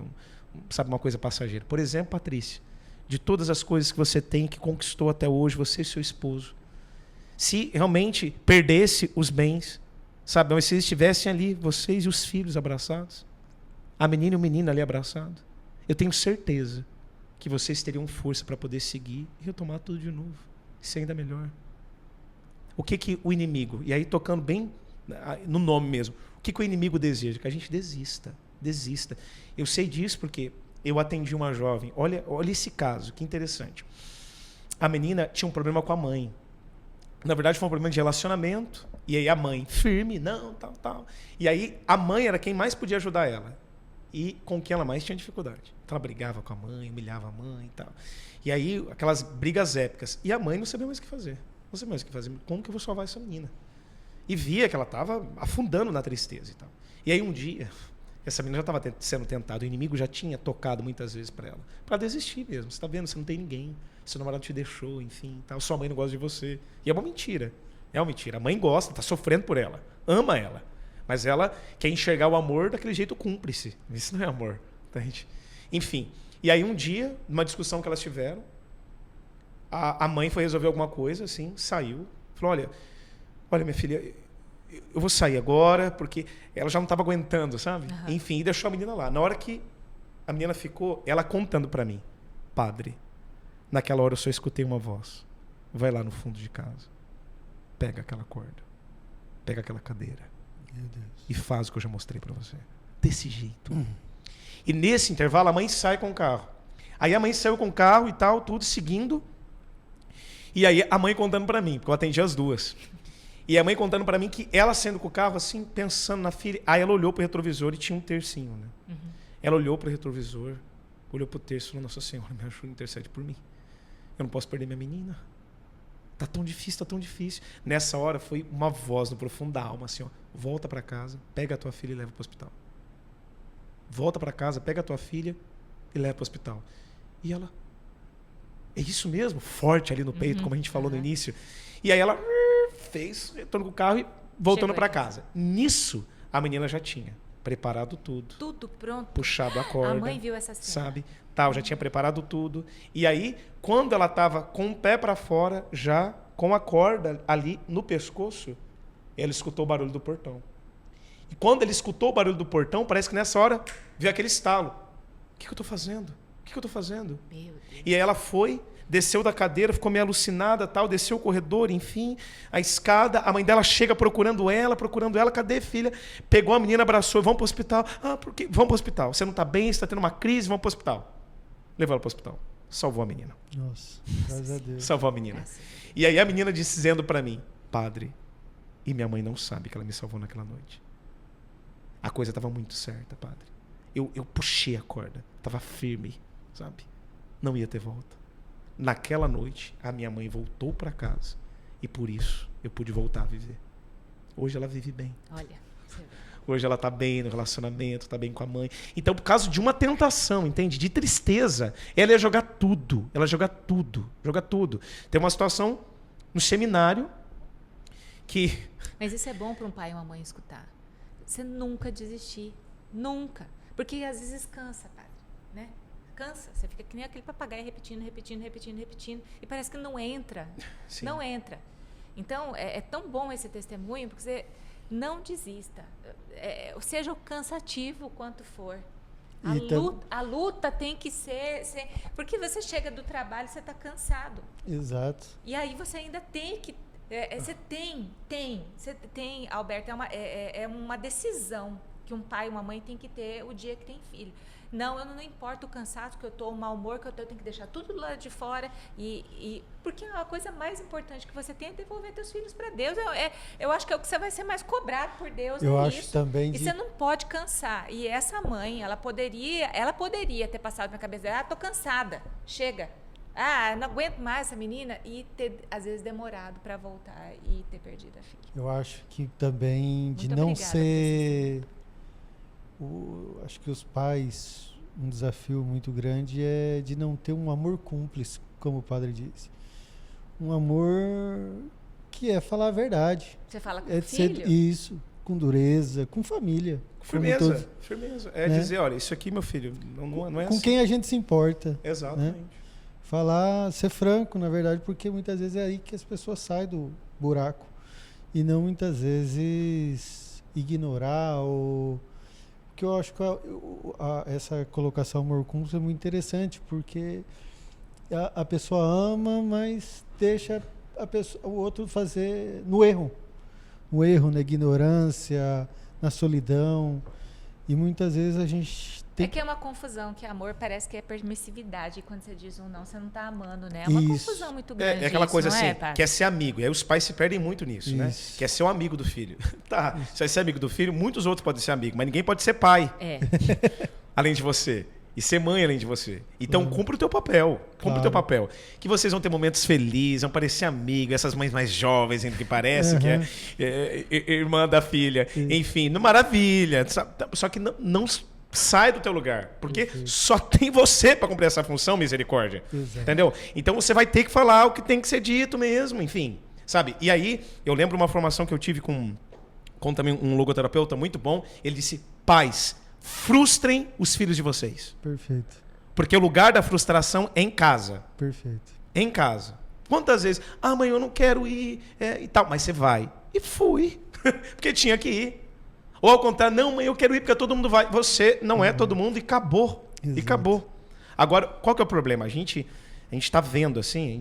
uma coisa passageira. Por exemplo, Patrícia, de todas as coisas que você tem, que conquistou até hoje, você e seu esposo, se realmente perdesse os bens, sabe, mas se estivessem ali, vocês e os filhos abraçados, a menina e o menino ali abraçados, Eu tenho certeza que vocês teriam força para poder seguir e retomar tudo de novo. Isso é ainda melhor. O que o inimigo, e aí tocando bem no nome mesmo, o que o inimigo deseja? Que a gente desista. Desista. Eu sei disso porque eu atendi uma jovem. Olha esse caso, que interessante. A menina tinha um problema com a mãe. Na verdade, foi um problema de relacionamento. E aí a mãe, firme, não, tal. E aí a mãe era quem mais podia ajudar ela. E com quem ela mais tinha dificuldade. Então ela brigava com a mãe, humilhava a mãe e tal. E aí, aquelas brigas épicas. E a mãe não sabia mais o que fazer. Não sabia mais o que fazer. Como que eu vou salvar essa menina? E via que ela estava afundando na tristeza e tal. E aí um dia, essa menina já estava sendo tentada. O inimigo já tinha tocado muitas vezes para ela. Para desistir mesmo. Você está vendo? Você não tem ninguém. Seu namorado te deixou, enfim. Tal. Sua mãe não gosta de você. E é uma mentira. É uma mentira. A mãe gosta, está sofrendo por ela. Ama ela. Mas ela quer enxergar o amor daquele jeito cúmplice. Isso não é amor. Entende? Enfim. E aí um dia, numa discussão que elas tiveram, a mãe foi resolver alguma coisa, assim, saiu. Falou, olha minha filha, eu vou sair agora, porque ela já não estava aguentando, sabe? Uhum. Enfim, e deixou a menina lá. Na hora que a menina ficou, ela contando para mim, padre, naquela hora eu só escutei uma voz. Vai lá no fundo de casa, pega aquela corda, pega aquela cadeira. Meu Deus. E faz o que eu já mostrei para você. Desse jeito. E nesse intervalo, a mãe sai com o carro. Aí a mãe saiu com o carro e tal, tudo seguindo. E aí a mãe contando para mim, porque eu atendi as duas. E a mãe contando para mim que ela saindo com o carro, assim, pensando na filha. Aí ela olhou pro retrovisor e tinha um tercinho, né? Uhum. Ela olhou pro retrovisor, olhou pro terço e falou, Nossa Senhora, me ajuda, intercede por mim. Eu não posso perder minha menina. Tá tão difícil, tá tão difícil. Nessa hora foi uma voz no profundo da alma, assim, ó. Volta para casa, pega a tua filha e leva pro hospital. Volta para casa, pega a tua filha e leva pro hospital. E ela, é isso mesmo? Forte ali no peito, como a gente falou no início. E aí ela fez, retorno com o carro e voltando para casa. Nisso, a menina já tinha preparado tudo. Tudo pronto. Puxado a corda. A mãe viu essa cena. Sabe? Tal, já tinha preparado tudo. E aí, quando ela estava com o pé para fora, já com a corda ali no pescoço, ela escutou o barulho do portão. E quando ele escutou o barulho do portão, parece que nessa hora veio aquele estalo. O que eu estou fazendo? O que eu estou fazendo? Meu Deus. E aí ela foi, desceu da cadeira, ficou meio alucinada, tal, desceu o corredor, enfim, a escada, a mãe dela chega procurando ela, cadê filha? Pegou a menina, abraçou, vamos para o hospital. Ah, por quê? Vamos para o hospital. Você não está bem, você está tendo uma crise, vamos para o hospital. Levou ela para o hospital. Salvou a menina. Nossa, graças a Deus. Salvou a menina. E aí a menina dizendo para mim, padre, e minha mãe não sabe que ela me salvou naquela noite. A coisa estava muito certa, padre. Eu puxei a corda, estava firme, sabe? Não ia ter volta. Naquela noite, a minha mãe voltou para casa e por isso eu pude voltar a viver. Hoje ela vive bem. Olha, você vê. Hoje ela está bem no relacionamento, está bem com a mãe. Então, por causa de uma tentação, entende? De tristeza, ela ia jogar tudo. Ela ia jogar tudo. Tem uma situação no seminário que... Mas isso é bom para um pai e uma mãe escutar. Você nunca desistir. Nunca. Porque às vezes cansa, padre, né? Cansa. Você fica que nem aquele papagaio repetindo. E parece que não entra. Sim. Não entra. Então, é tão bom esse testemunho, porque você não desista. Seja o cansativo quanto for. A luta tem que ser... Porque você chega do trabalho, você está cansado. Exato. E aí você ainda tem que... Você tem, Alberto, é uma decisão que um pai e uma mãe tem que ter o dia que tem filho. Não importa o cansaço, que eu estou, o mau humor, que eu tenho que deixar tudo lá de fora. Porque a coisa mais importante que você tem é devolver teus filhos para Deus. Eu acho que é o que você vai ser mais cobrado por Deus. Eu acho isso. também. E você não pode cansar. E essa mãe, ela poderia ter passado na cabeça dela, estou cansada, chega. Não aguento mais essa menina, e ter, às vezes, demorado para voltar e ter perdido a filha. Eu acho que também de Muito não obrigada ser... acho que os pais, um desafio muito grande é de não ter um amor cúmplice, como o padre disse. Um amor que é falar a verdade. Você fala com É o filho? ser isso, com dureza, com família. Firmeza. né? Dizer, olha, isso aqui, meu filho, não é com assim. quem a gente se importa. Exatamente. Né? Falar, ser franco, na verdade, porque muitas vezes é aí que as pessoas saem do buraco. E não muitas vezes ignorar ou que eu acho que essa colocação amor cúmplice é muito interessante, porque a pessoa ama, mas deixa o outro fazer no erro, na ignorância, na solidão. E muitas vezes a gente tem... É que é uma confusão, que amor parece que é permissividade. E quando você diz um não, você não está amando, né? É uma confusão muito grande. É aquela isso, coisa não assim, Paty? quer ser amigo. E aí os pais se perdem muito nisso, né? Quer ser um amigo do filho. Tá, você vai ser amigo do filho, muitos outros podem ser amigos, mas ninguém pode ser pai. É. Além de você. E ser mãe além de você. Então, cumpre o teu papel. Cumpre o teu papel. Que vocês vão ter momentos felizes, vão parecer amigos, essas mães mais jovens, que parece que é irmã da filha. Enfim, maravilha. Só que não sai do teu lugar. Porque só tem você para cumprir essa função, misericórdia. Entendeu? Então, você vai ter que falar o que tem que ser dito mesmo, enfim. Sabe? E aí, eu lembro uma formação que eu tive com também um logoterapeuta muito bom. Ele disse, pais, frustrem os filhos de vocês. Perfeito. Porque o lugar da frustração é em casa. Perfeito. Em casa. Quantas vezes, mãe, eu não quero ir e tal. Mas você vai. E fui. Porque tinha que ir. Ou ao contrário, não, mãe, eu quero ir porque todo mundo vai. Você não é todo mundo e acabou. Exato. E acabou. Agora, qual que é o problema? A gente está vendo assim,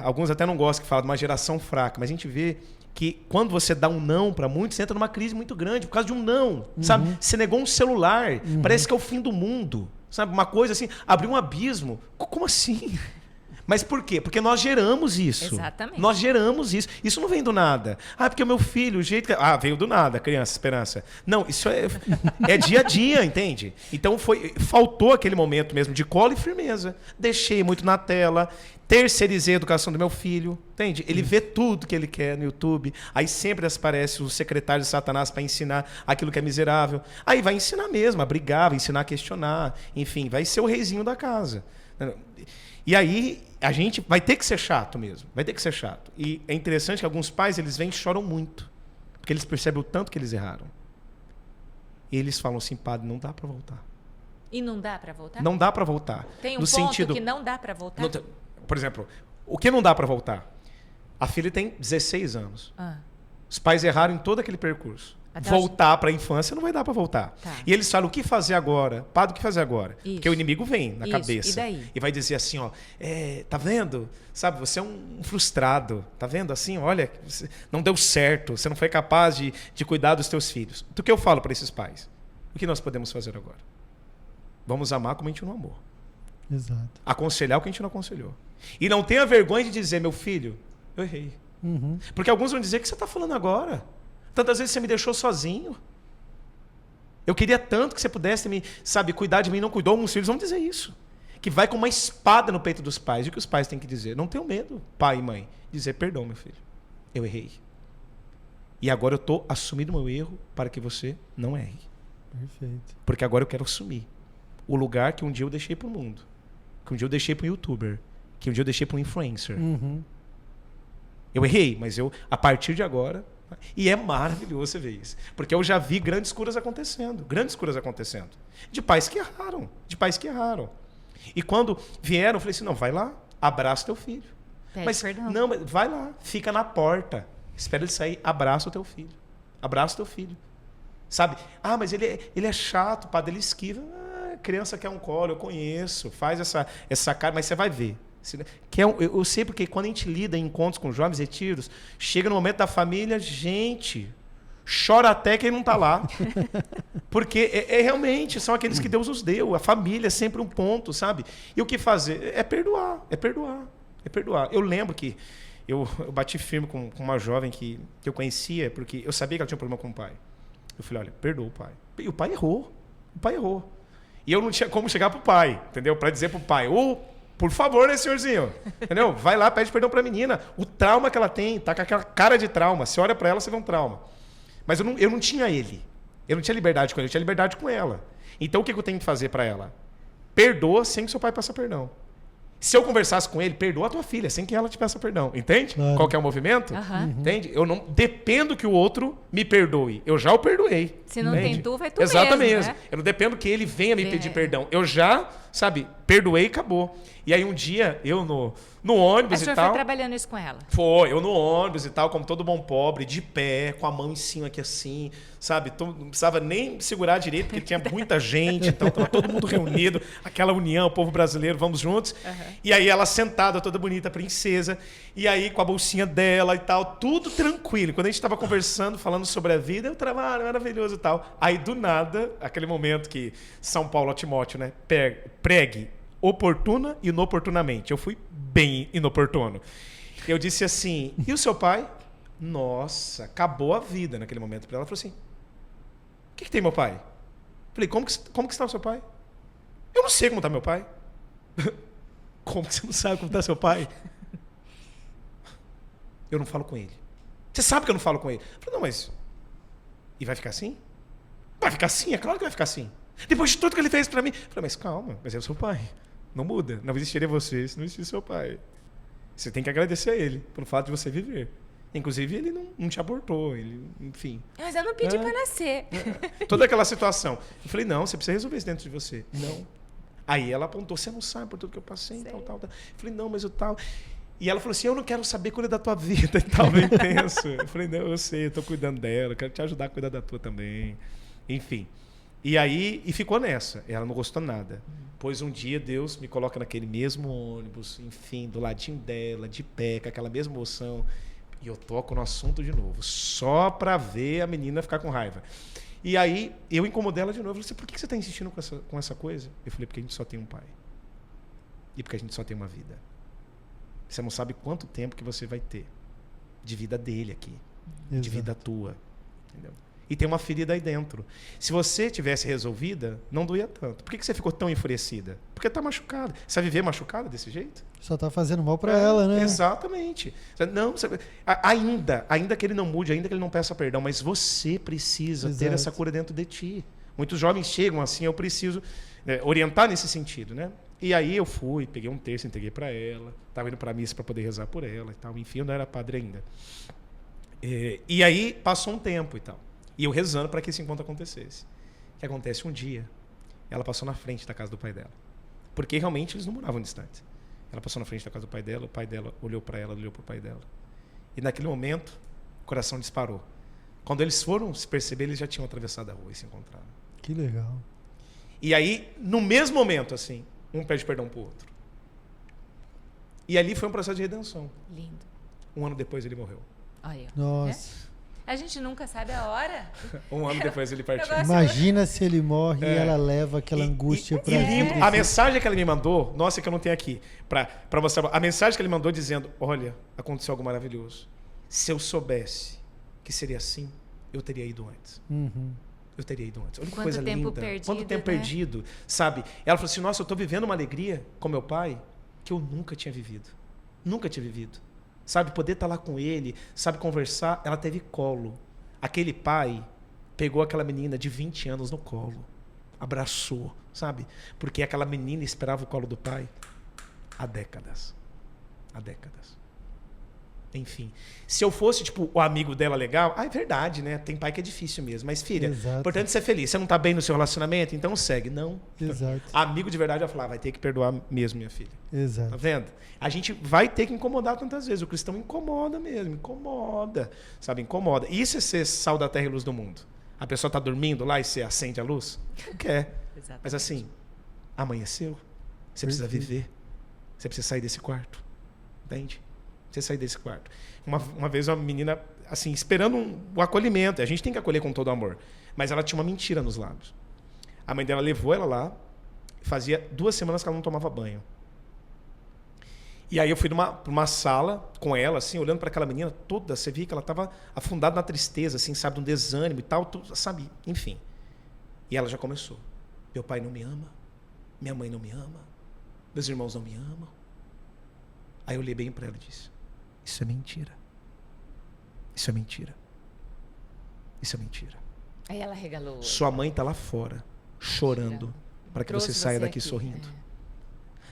alguns até não gostam que falam de uma geração fraca, mas a gente vê que quando você dá um não para muitos, você entra numa crise muito grande por causa de um não, sabe? Você negou um celular, parece que é o fim do mundo, sabe? Uma coisa assim, abriu um abismo. Como assim? Mas por quê? Porque nós geramos isso. Exatamente. Nós geramos isso. Isso não vem do nada. Porque o meu filho, o jeito que... veio do nada, criança, esperança. Não, isso é dia a dia, entende? Então faltou aquele momento mesmo de cola e firmeza. Deixei muito na tela, terceirizei a educação do meu filho, entende? Ele vê tudo que ele quer no YouTube. Aí sempre aparece o secretário de Satanás para ensinar aquilo que é miserável. Aí vai ensinar mesmo, a brigar, vai ensinar a questionar. Enfim, vai ser o reizinho da casa. E aí a gente vai ter que ser chato mesmo, vai ter que ser chato. E é interessante que alguns pais, eles vêm e choram muito, porque eles percebem o tanto que eles erraram. E eles falam assim, padre, não dá para voltar. E não dá para voltar? Não dá para voltar. Tem um no ponto sentido, que não dá para voltar? Por exemplo, o que não dá para voltar? A filha tem 16 anos. Os pais erraram em todo aquele percurso. Voltar para a infância não vai dar para voltar. Tá. E eles falam, o que fazer agora? Padre, o que fazer agora? Isso. Porque o inimigo vem na cabeça. E daí? E vai dizer assim, tá vendo? Sabe, você é um frustrado. Tá vendo assim? Olha, não deu certo. Você não foi capaz de cuidar dos teus filhos. Então, o que eu falo para esses pais? O que nós podemos fazer agora? Vamos amar como a gente não amou. Exato. Aconselhar o que a gente não aconselhou. E não tenha vergonha de dizer, meu filho, eu errei. Porque alguns vão dizer, o que você está falando agora? Tantas vezes você me deixou sozinho. Eu queria tanto que você pudesse cuidar de mim, não cuidou. Alguns filhos vão dizer isso. Que vai com uma espada no peito dos pais. E o que os pais têm que dizer? Não tenham medo, pai e mãe. Dizer, perdão, meu filho. Eu errei. E agora eu estou assumindo o meu erro para que você não erre. Perfeito. Porque agora eu quero assumir o lugar que um dia eu deixei para o mundo. Que um dia eu deixei para um youtuber. Que um dia eu deixei para um influencer. Eu errei, mas a partir de agora... E é maravilhoso você ver isso. Porque eu já vi grandes curas acontecendo. De pais que erraram. E quando vieram, eu falei assim, não, vai lá, abraça teu filho. Pede perdão. Não, mas vai lá, fica na porta. Espera ele sair, abraça o teu filho. Sabe? Mas ele é chato, padre, ele esquiva. Criança quer um colo, eu conheço. Faz essa cara, mas você vai ver. Eu sei porque quando a gente lida em encontros com jovens retiros, chega no momento da família, gente, chora até quem não está lá. Porque realmente são aqueles que Deus nos deu. A família é sempre um ponto, sabe? E o que fazer? É perdoar. Eu lembro que eu bati firme com uma jovem que eu conhecia, porque eu sabia que ela tinha um problema com o pai. Eu falei, olha, perdoa o pai. E o pai errou. E eu não tinha como chegar pro pai, entendeu? Para dizer pro pai, por favor, né, senhorzinho? Entendeu? Vai lá, pede perdão pra menina. O trauma que ela tem, tá com aquela cara de trauma. Você olha pra ela, você vê um trauma. Mas eu não tinha ele. Eu não tinha liberdade com ele, eu tinha liberdade com ela. Então, o que eu tenho que fazer pra ela? Perdoa sem que seu pai peça perdão. Se eu conversasse com ele, perdoa a tua filha, sem que ela te peça perdão. Entende? Qual que é o movimento? Entende? Eu não dependo que o outro me perdoe. Eu já o perdoei. Se não tem tu, vai tu Exatamente. mesmo, né? Eu não dependo que ele venha me pedir perdão. Eu já, sabe, perdoei e acabou. E aí um dia, eu no ônibus A e senhora tal... foi trabalhando isso com ela? Foi, eu no ônibus e tal, como todo bom pobre, de pé, com a mão em cima aqui assim, sabe? Não precisava nem segurar direito, porque tinha muita gente, então estava todo mundo reunido, aquela união, o povo brasileiro, vamos juntos. Uhum. E aí ela sentada, toda bonita, princesa, e aí com a bolsinha dela e tal, tudo tranquilo. Quando a gente estava conversando, falando sobre a vida, eu trabalho, maravilhoso e tal. Aí do nada, aquele momento que São Paulo a Timóteo, né? Pregue oportuna e inoportunamente. Eu fui bem inoportuno. Eu disse assim, e o seu pai? Nossa, acabou a vida naquele momento. Ela falou assim, o que tem meu pai? Falei, como que está o seu pai? Eu não sei como está meu pai. Como que você não sabe como está seu pai? Eu não falo com ele. Você sabe que eu não falo com ele. Eu falei, não, mas... E vai ficar assim? Vai ficar assim? É claro que vai ficar assim. Depois de tudo que ele fez para mim. Eu falei, mas calma, mas é o seu pai. Não muda. Não existiria você se não existisse seu pai. Você tem que agradecer a ele pelo fato de você viver. Inclusive, ele não te abortou. Ele, enfim. Mas eu não pedi para nascer. Toda aquela situação. Eu falei, não, você precisa resolver isso dentro de você. Não. Aí ela apontou, você não sabe por tudo que eu passei, tal. Eu falei, não, mas eu tal... E ela falou assim, eu não quero saber cuidar da tua vida e tal, bem tenso. Eu falei, não, eu sei, eu tô cuidando dela, eu quero te ajudar a cuidar da tua também. Enfim. E aí, ficou nessa. Ela não gostou nada. Pois um dia Deus me coloca naquele mesmo ônibus, enfim, do ladinho dela, de pé, com aquela mesma emoção. E eu toco no assunto de novo, só pra ver a menina ficar com raiva. E aí, eu incomodei ela de novo. Eu falei assim, por que você tá insistindo com essa coisa? Eu falei, porque a gente só tem um pai. E porque a gente só tem uma vida. Você não sabe quanto tempo que você vai ter de vida dele aqui, de vida tua, entendeu? E tem uma ferida aí dentro. Se você tivesse resolvida, não doía tanto. Por que você ficou tão enfurecida? Porque tá machucada. Você vai viver machucada desse jeito? Só tá fazendo mal para ela, né? Exatamente. Não, ainda que ele não mude, ainda que ele não peça perdão, mas você precisa ter essa cura dentro de ti. Muitos jovens chegam assim, eu preciso orientar nesse sentido, né? E aí eu fui, peguei um texto, entreguei para ela, estava indo para a missa para poder rezar por ela e tal. Enfim, eu não era padre ainda. E aí passou um tempo e tal. E eu rezando para que esse encontro acontecesse. O que acontece um dia, ela passou na frente da casa do pai dela. Porque realmente eles não moravam distantes. Ela passou na frente da casa do pai dela olhou para ela, olhou para o pai dela. E naquele momento, o coração disparou. Quando eles foram se perceber, eles já tinham atravessado a rua e se encontraram. Que legal. E aí, no mesmo momento, assim, um pede perdão pro outro. E ali foi um processo de redenção. Lindo. Um ano depois ele morreu. Olha. Nossa. A gente nunca sabe a hora. Um ano depois ele partiu. Imagina se ele morre e ela leva aquela angústia pra vida. A mensagem que ela me mandou, nossa, que eu não tenho aqui, pra mostrar. A mensagem que ele mandou dizendo, olha, aconteceu algo maravilhoso. Se eu soubesse que seria assim, eu teria ido antes. Eu teria ido antes. Olha que coisa linda. Quanto tempo perdido, sabe? Ela falou assim, nossa, eu estou vivendo uma alegria com meu pai que eu nunca tinha vivido. Nunca tinha vivido. Sabe, poder estar lá com ele, sabe, conversar. Ela teve colo. Aquele pai pegou aquela menina de 20 anos no colo. Abraçou, sabe? Porque aquela menina esperava o colo do pai há décadas. Há décadas. Enfim, se eu fosse, tipo, o amigo dela legal, é verdade, né? Tem pai que é difícil mesmo. Mas, filha, importante ser feliz. Você não tá bem no seu relacionamento, então segue. Não. Exato. Amigo de verdade vai falar, vai ter que perdoar mesmo, minha filha. Exato. Tá vendo? A gente vai ter que incomodar tantas vezes. O cristão incomoda mesmo, incomoda. Sabe, incomoda. Isso é ser sal da terra e luz do mundo. A pessoa tá dormindo lá e você acende a luz? Não quer. Exatamente. Mas assim, amanheceu. Você precisa viver. Você precisa sair desse quarto. Entende? Você sair desse quarto. Uma vez uma menina, assim, esperando o acolhimento. A gente tem que acolher com todo amor. Mas ela tinha uma mentira nos lábios. A mãe dela levou ela lá. Fazia 2 semanas que ela não tomava banho. E aí eu fui para uma sala com ela, assim, olhando para aquela menina toda. Você via que ela estava afundada na tristeza, assim, sabe, um desânimo e tal, tudo, sabe? Enfim. E ela já começou. Meu pai não me ama. Minha mãe não me ama. Meus irmãos não me amam. Aí eu olhei bem para ela e disse, isso é mentira. Isso é mentira. Isso é mentira. Aí ela regalou. Sua mãe está lá fora, chorando, para que você saia daqui sorrindo.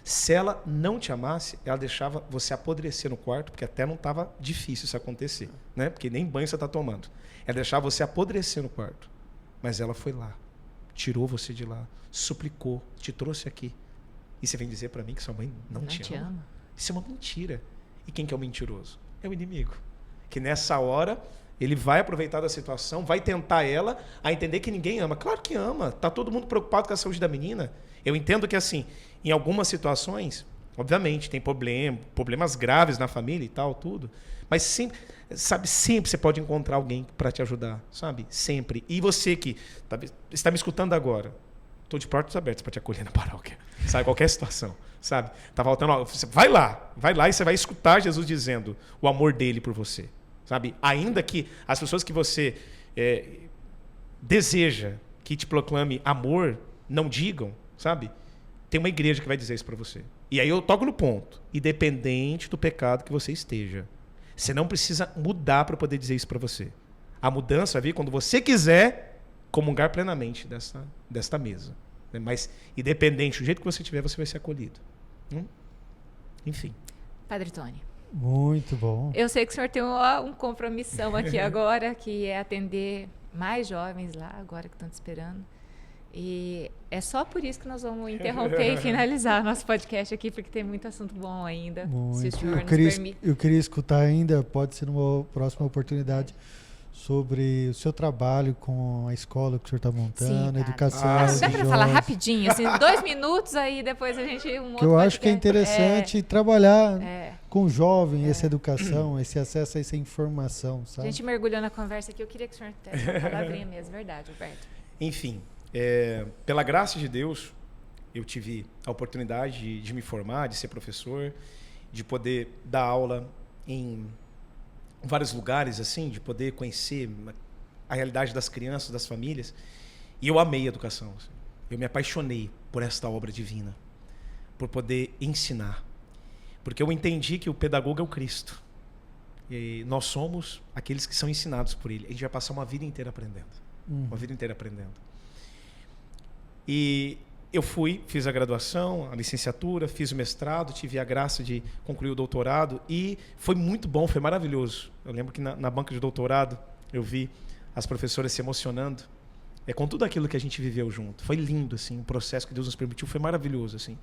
Se ela não te amasse, ela deixava você apodrecer no quarto, porque até não estava difícil isso acontecer, né? Porque nem banho você está tomando. Ela deixava você apodrecer no quarto. Mas ela foi lá, tirou você de lá, suplicou, te trouxe aqui. E você vem dizer para mim que sua mãe não te ama? Isso é uma mentira. E quem que é o mentiroso? É o inimigo. Que nessa hora ele vai aproveitar da situação, vai tentar ela a entender que ninguém ama. Claro que ama. Tá todo mundo preocupado com a saúde da menina. Eu entendo que, assim, em algumas situações, obviamente, tem problemas graves na família e tal, tudo. Mas sempre, sabe, sempre você pode encontrar alguém para te ajudar, sabe? Sempre. E você que está me escutando agora, estou de portas abertas para te acolher na paróquia. Sabe, qualquer situação, sabe? Tá faltando, ó, você vai lá e você vai escutar Jesus dizendo o amor dele por você, sabe? Ainda que as pessoas que você deseja que te proclame amor não digam, sabe? Tem uma igreja que vai dizer isso para você. E aí eu toco no ponto. Independente do pecado que você esteja, você não precisa mudar para poder dizer isso para você. A mudança vai vir quando você quiser comungar plenamente desta mesa. Mas, independente do jeito que você tiver, você vai ser acolhido. Enfim. Padre Tony. Muito bom. Eu sei que o senhor tem um compromissão aqui agora, que é atender mais jovens lá, agora que estão te esperando. E é só por isso que nós vamos interromper e finalizar nosso podcast aqui, porque tem muito assunto bom ainda. Muito. Se o senhor nos permite. Eu queria escutar ainda, pode ser numa próxima oportunidade, sobre o seu trabalho com a escola que o senhor está montando, a educação. Dá para falar rapidinho, assim, 2 minutos, aí depois a gente... Que eu acho que é interessante trabalhar com o jovem, essa educação, esse acesso a essa informação, sabe? A gente mergulhou na conversa aqui, eu queria que o senhor desse uma palavrinha mesmo, verdade, Alberto. Enfim, pela graça de Deus, eu tive a oportunidade de me formar, de ser professor, de poder dar aula em vários lugares, assim, de poder conhecer a realidade das crianças, das famílias. E eu amei a educação. Assim. Eu me apaixonei por esta obra divina, por poder ensinar. Porque eu entendi que o pedagogo é o Cristo. E nós somos aqueles que são ensinados por Ele. A gente vai passar uma vida inteira aprendendo. Uma vida inteira aprendendo. E eu fiz a graduação, a licenciatura, fiz o mestrado, tive a graça de concluir o doutorado e foi muito bom, foi maravilhoso. Eu lembro que na banca de doutorado eu vi as professoras se emocionando com tudo aquilo que a gente viveu junto. Foi lindo, assim, o processo que Deus nos permitiu foi maravilhoso, assim.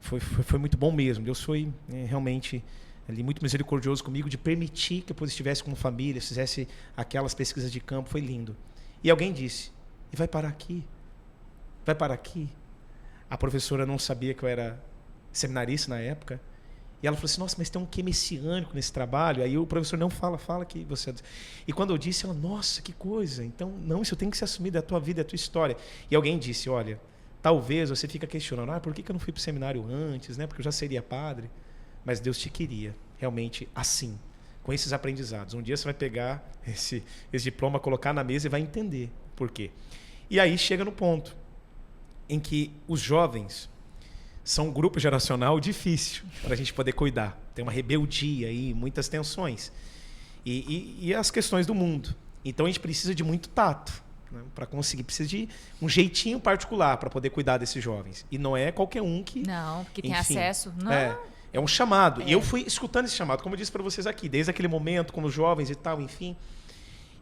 Foi muito bom mesmo. Deus foi realmente ali muito misericordioso comigo de permitir que eu estivesse com família, fizesse aquelas pesquisas de campo, foi lindo. E alguém disse, e vai parar aqui? Vai parar aqui? A professora não sabia que eu era seminarista na época. E ela falou assim, nossa, mas tem um quê messiânico nesse trabalho? Aí o professor, não, fala que você... E quando eu disse, ela, nossa, que coisa. Então, não, isso tem que ser assumido, é a tua vida, é a tua história. E alguém disse, olha, talvez você fica questionando, por que eu não fui para o seminário antes, né? Porque eu já seria padre. Mas Deus te queria, realmente, assim, com esses aprendizados. Um dia você vai pegar esse diploma, colocar na mesa e vai entender por quê. E aí chega no ponto em que os jovens são um grupo geracional difícil para a gente poder cuidar. Tem uma rebeldia aí, muitas tensões. E as questões do mundo. Então a gente precisa de muito tato, né, para conseguir. Precisa de um jeitinho particular para poder cuidar desses jovens. E não é qualquer um que... Não, que tem enfim, acesso. Não. É um chamado. E eu fui escutando esse chamado, como eu disse para vocês aqui, desde aquele momento, com os jovens e tal, enfim.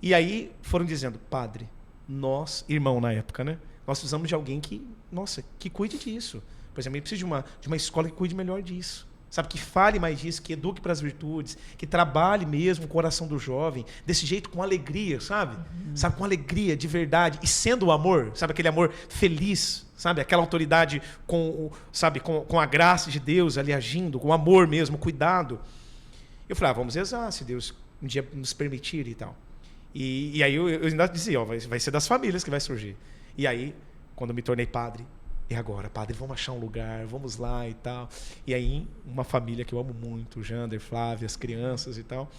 E aí foram dizendo, padre, nós, irmão na época, né? Nós precisamos de alguém que, nossa, que cuide disso. Por exemplo, a gente precisa de uma escola que cuide melhor disso. Sabe, que fale mais disso, que eduque para as virtudes, que trabalhe mesmo o coração do jovem, desse jeito com alegria, sabe? Sabe, com alegria, de verdade. E sendo o amor, sabe, aquele amor feliz, sabe? Aquela autoridade com a graça de Deus ali agindo, com amor mesmo, cuidado. Eu falei, vamos rezar, se Deus um dia nos permitir e tal. E aí eu ainda dizia, vai ser das famílias que vai surgir. E aí, quando eu me tornei padre, e agora, padre, vamos achar um lugar, vamos lá e tal. E aí, uma família que eu amo muito, o Jander, Flávia, as crianças e tal.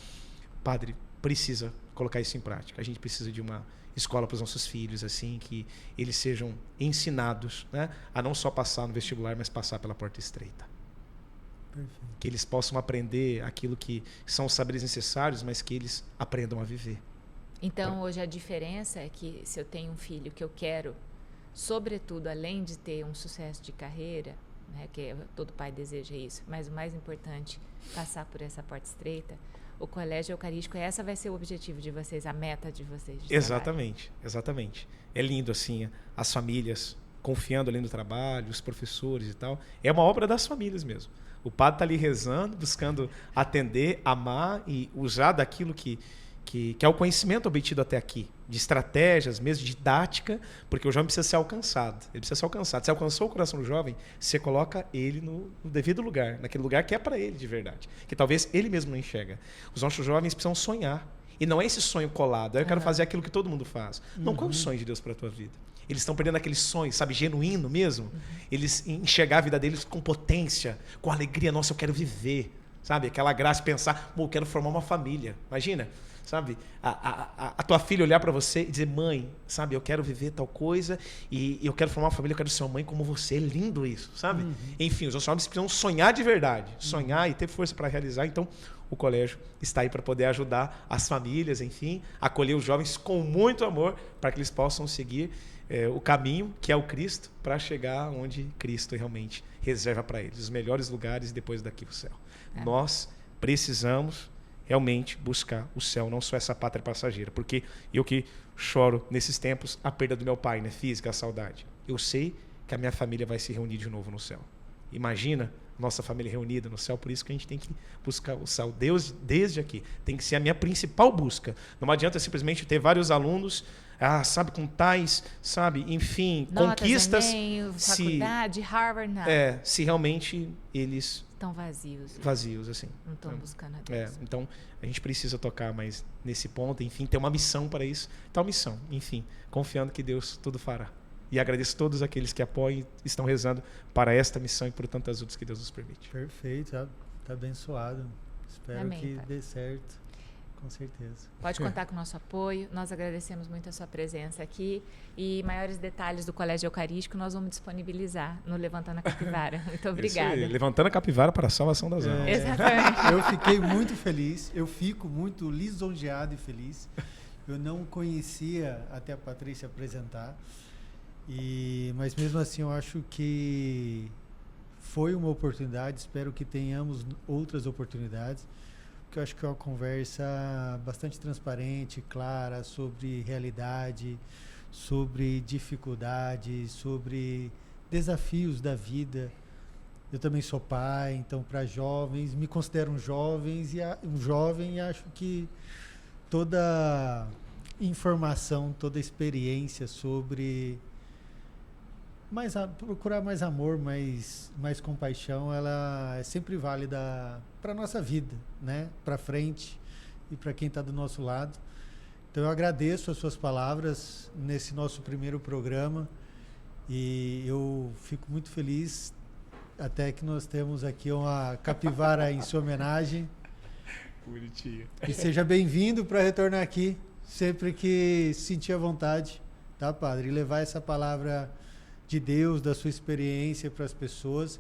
Padre, precisa colocar isso em prática. A gente precisa de uma escola para os nossos filhos, assim, que eles sejam ensinados, né, a não só passar no vestibular, mas passar pela porta estreita. Perfeito. Que eles possam aprender aquilo que são os saberes necessários, mas que eles aprendam a viver. Então, hoje a diferença é que se eu tenho um filho que eu quero, sobretudo, além de ter um sucesso de carreira, né, que todo pai deseja isso, mas o mais importante, passar por essa porta estreita, o Colégio Eucarístico, essa vai ser o objetivo de vocês, a meta de vocês de Exatamente, exatamente. É lindo, assim, as famílias confiando ali no trabalho, os professores e tal. É uma obra das famílias mesmo. O padre está ali rezando, buscando atender, amar e usar daquilo que é o conhecimento obtido até aqui, de estratégias mesmo, de didática, porque o jovem precisa ser alcançado. Ele precisa ser alcançado. Se alcançou o coração do jovem, você coloca ele no devido lugar, naquele lugar que é para ele de verdade, que talvez ele mesmo não enxerga. Os nossos jovens precisam sonhar. E não é esse sonho colado. Eu quero fazer aquilo que todo mundo faz. Não, qual é o sonho de Deus para a tua vida? Eles estão perdendo aquele sonho, sabe, genuíno mesmo. Eles enxergar a vida deles com potência, com alegria. Nossa, eu quero viver, sabe? Aquela graça, pensar, eu quero formar uma família. Imagina, sabe? A tua filha olhar para você e dizer, mãe, sabe, eu quero viver tal coisa e eu quero formar uma família, eu quero ser uma mãe como você. É lindo isso, sabe? Enfim, os nossos jovens precisam sonhar de verdade. Sonhar e ter força para realizar. Então, o colégio está aí para poder ajudar as famílias, enfim, acolher os jovens com muito amor para que eles possam seguir o caminho que é o Cristo para chegar onde Cristo realmente reserva para eles, os melhores lugares depois daqui o céu. Nós precisamos realmente buscar o céu, não só essa pátria passageira, porque eu que choro nesses tempos a perda do meu pai, né, física, a saudade. Eu sei que a minha família vai se reunir de novo no céu. Imagina nossa família reunida no céu, por isso que a gente tem que buscar o céu. Deus, desde aqui, tem que ser a minha principal busca. Não adianta simplesmente ter vários alunos, sabe, com tais, sabe, enfim, notas, conquistas. Enem, faculdade, Harvard, não. Se realmente eles estão vazios. Vazios, assim. Não estão buscando a Deus. Então, a gente precisa tocar mais nesse ponto, enfim, ter uma missão para isso. Tal missão, enfim, confiando que Deus tudo fará. E agradeço a todos aqueles que apoiam e estão rezando para esta missão e por tantas outras que Deus nos permite. Perfeito, tá abençoado. Espero Amém, que Padre. dê certo, com certeza. Pode contar com o nosso apoio. Nós agradecemos muito a sua presença aqui. E maiores detalhes do Colégio Eucarístico nós vamos disponibilizar no Levantando a Capivara. Muito obrigada. Isso aí, levantando a capivara para a salvação das almas. Exatamente. Eu fiquei muito feliz, eu fico muito lisonjeado e feliz. Eu não conhecia até a Patrícia apresentar, mas mesmo assim eu acho que foi uma oportunidade, espero que tenhamos outras oportunidades, porque eu acho que é uma conversa bastante transparente, clara, sobre realidade, sobre dificuldades, sobre desafios da vida. Eu também sou pai, então para jovens, me considero um jovem e acho que toda informação, toda experiência sobre procurar mais amor, mais compaixão, ela é sempre válida para a nossa vida, né? Para frente e para quem está do nosso lado. Então eu agradeço as suas palavras nesse nosso primeiro programa e eu fico muito feliz até que nós temos aqui uma capivara em sua homenagem. Bonitinho. E seja bem-vindo para retornar aqui sempre que sentir a vontade, tá, padre? E levar essa palavra de Deus, da sua experiência para as pessoas,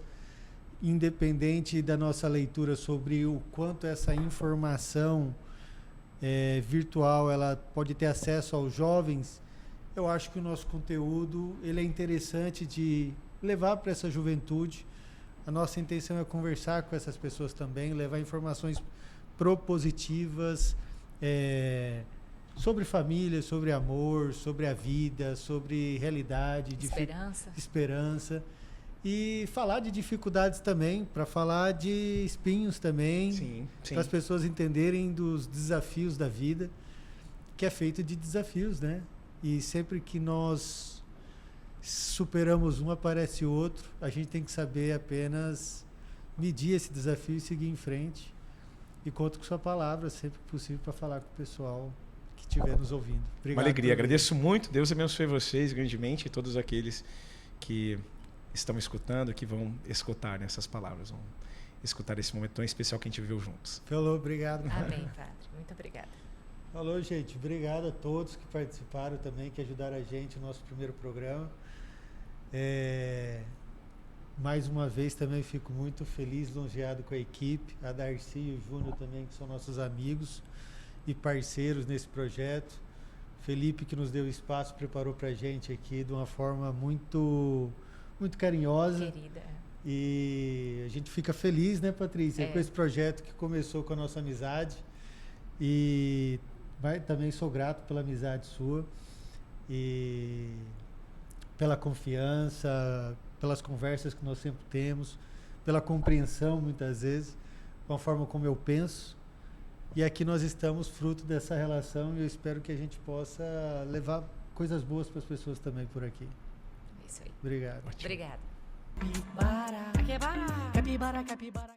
independente da nossa leitura sobre o quanto essa informação virtual ela pode ter acesso aos jovens. Eu acho que o nosso conteúdo ele é interessante de levar para essa juventude. A nossa intenção é conversar com essas pessoas também, levar informações propositivas sobre família, sobre amor, sobre a vida, sobre realidade, esperança. E falar de dificuldades também, para falar de espinhos também, para as pessoas entenderem dos desafios da vida, que é feito de desafios, né? E sempre que nós superamos um, aparece outro. A gente tem que saber apenas medir esse desafio e seguir em frente. E conto com sua palavra, sempre que possível, para falar com o pessoal que estiver nos ouvindo. Obrigado. Uma alegria. Agradeço muito. Deus abençoe vocês grandemente e todos aqueles que estão escutando, que vão escutar nessas palavras, vão escutar esse momento tão especial que a gente viveu juntos. Falou, obrigado. Amém, Padre. Muito obrigada. Falou, gente. Obrigado a todos que participaram também, que ajudaram a gente no nosso primeiro programa. Mais uma vez também fico muito feliz, lisonjeado com a equipe, a Darcy e o Júnior também, que são nossos amigos e parceiros nesse projeto. Felipe, que nos deu espaço, preparou para a gente aqui de uma forma muito, muito carinhosa. Querida. E a gente fica feliz, né, Patrícia, com esse projeto que começou com a nossa amizade E também sou grato pela amizade sua e pela confiança, pelas conversas que nós sempre temos, pela compreensão, muitas vezes, com a forma como eu penso. E aqui nós estamos fruto dessa relação e eu espero que a gente possa levar coisas boas para as pessoas também por aqui. É isso aí. Obrigado. Obrigada. Capibara, capibara, capibara, capibara.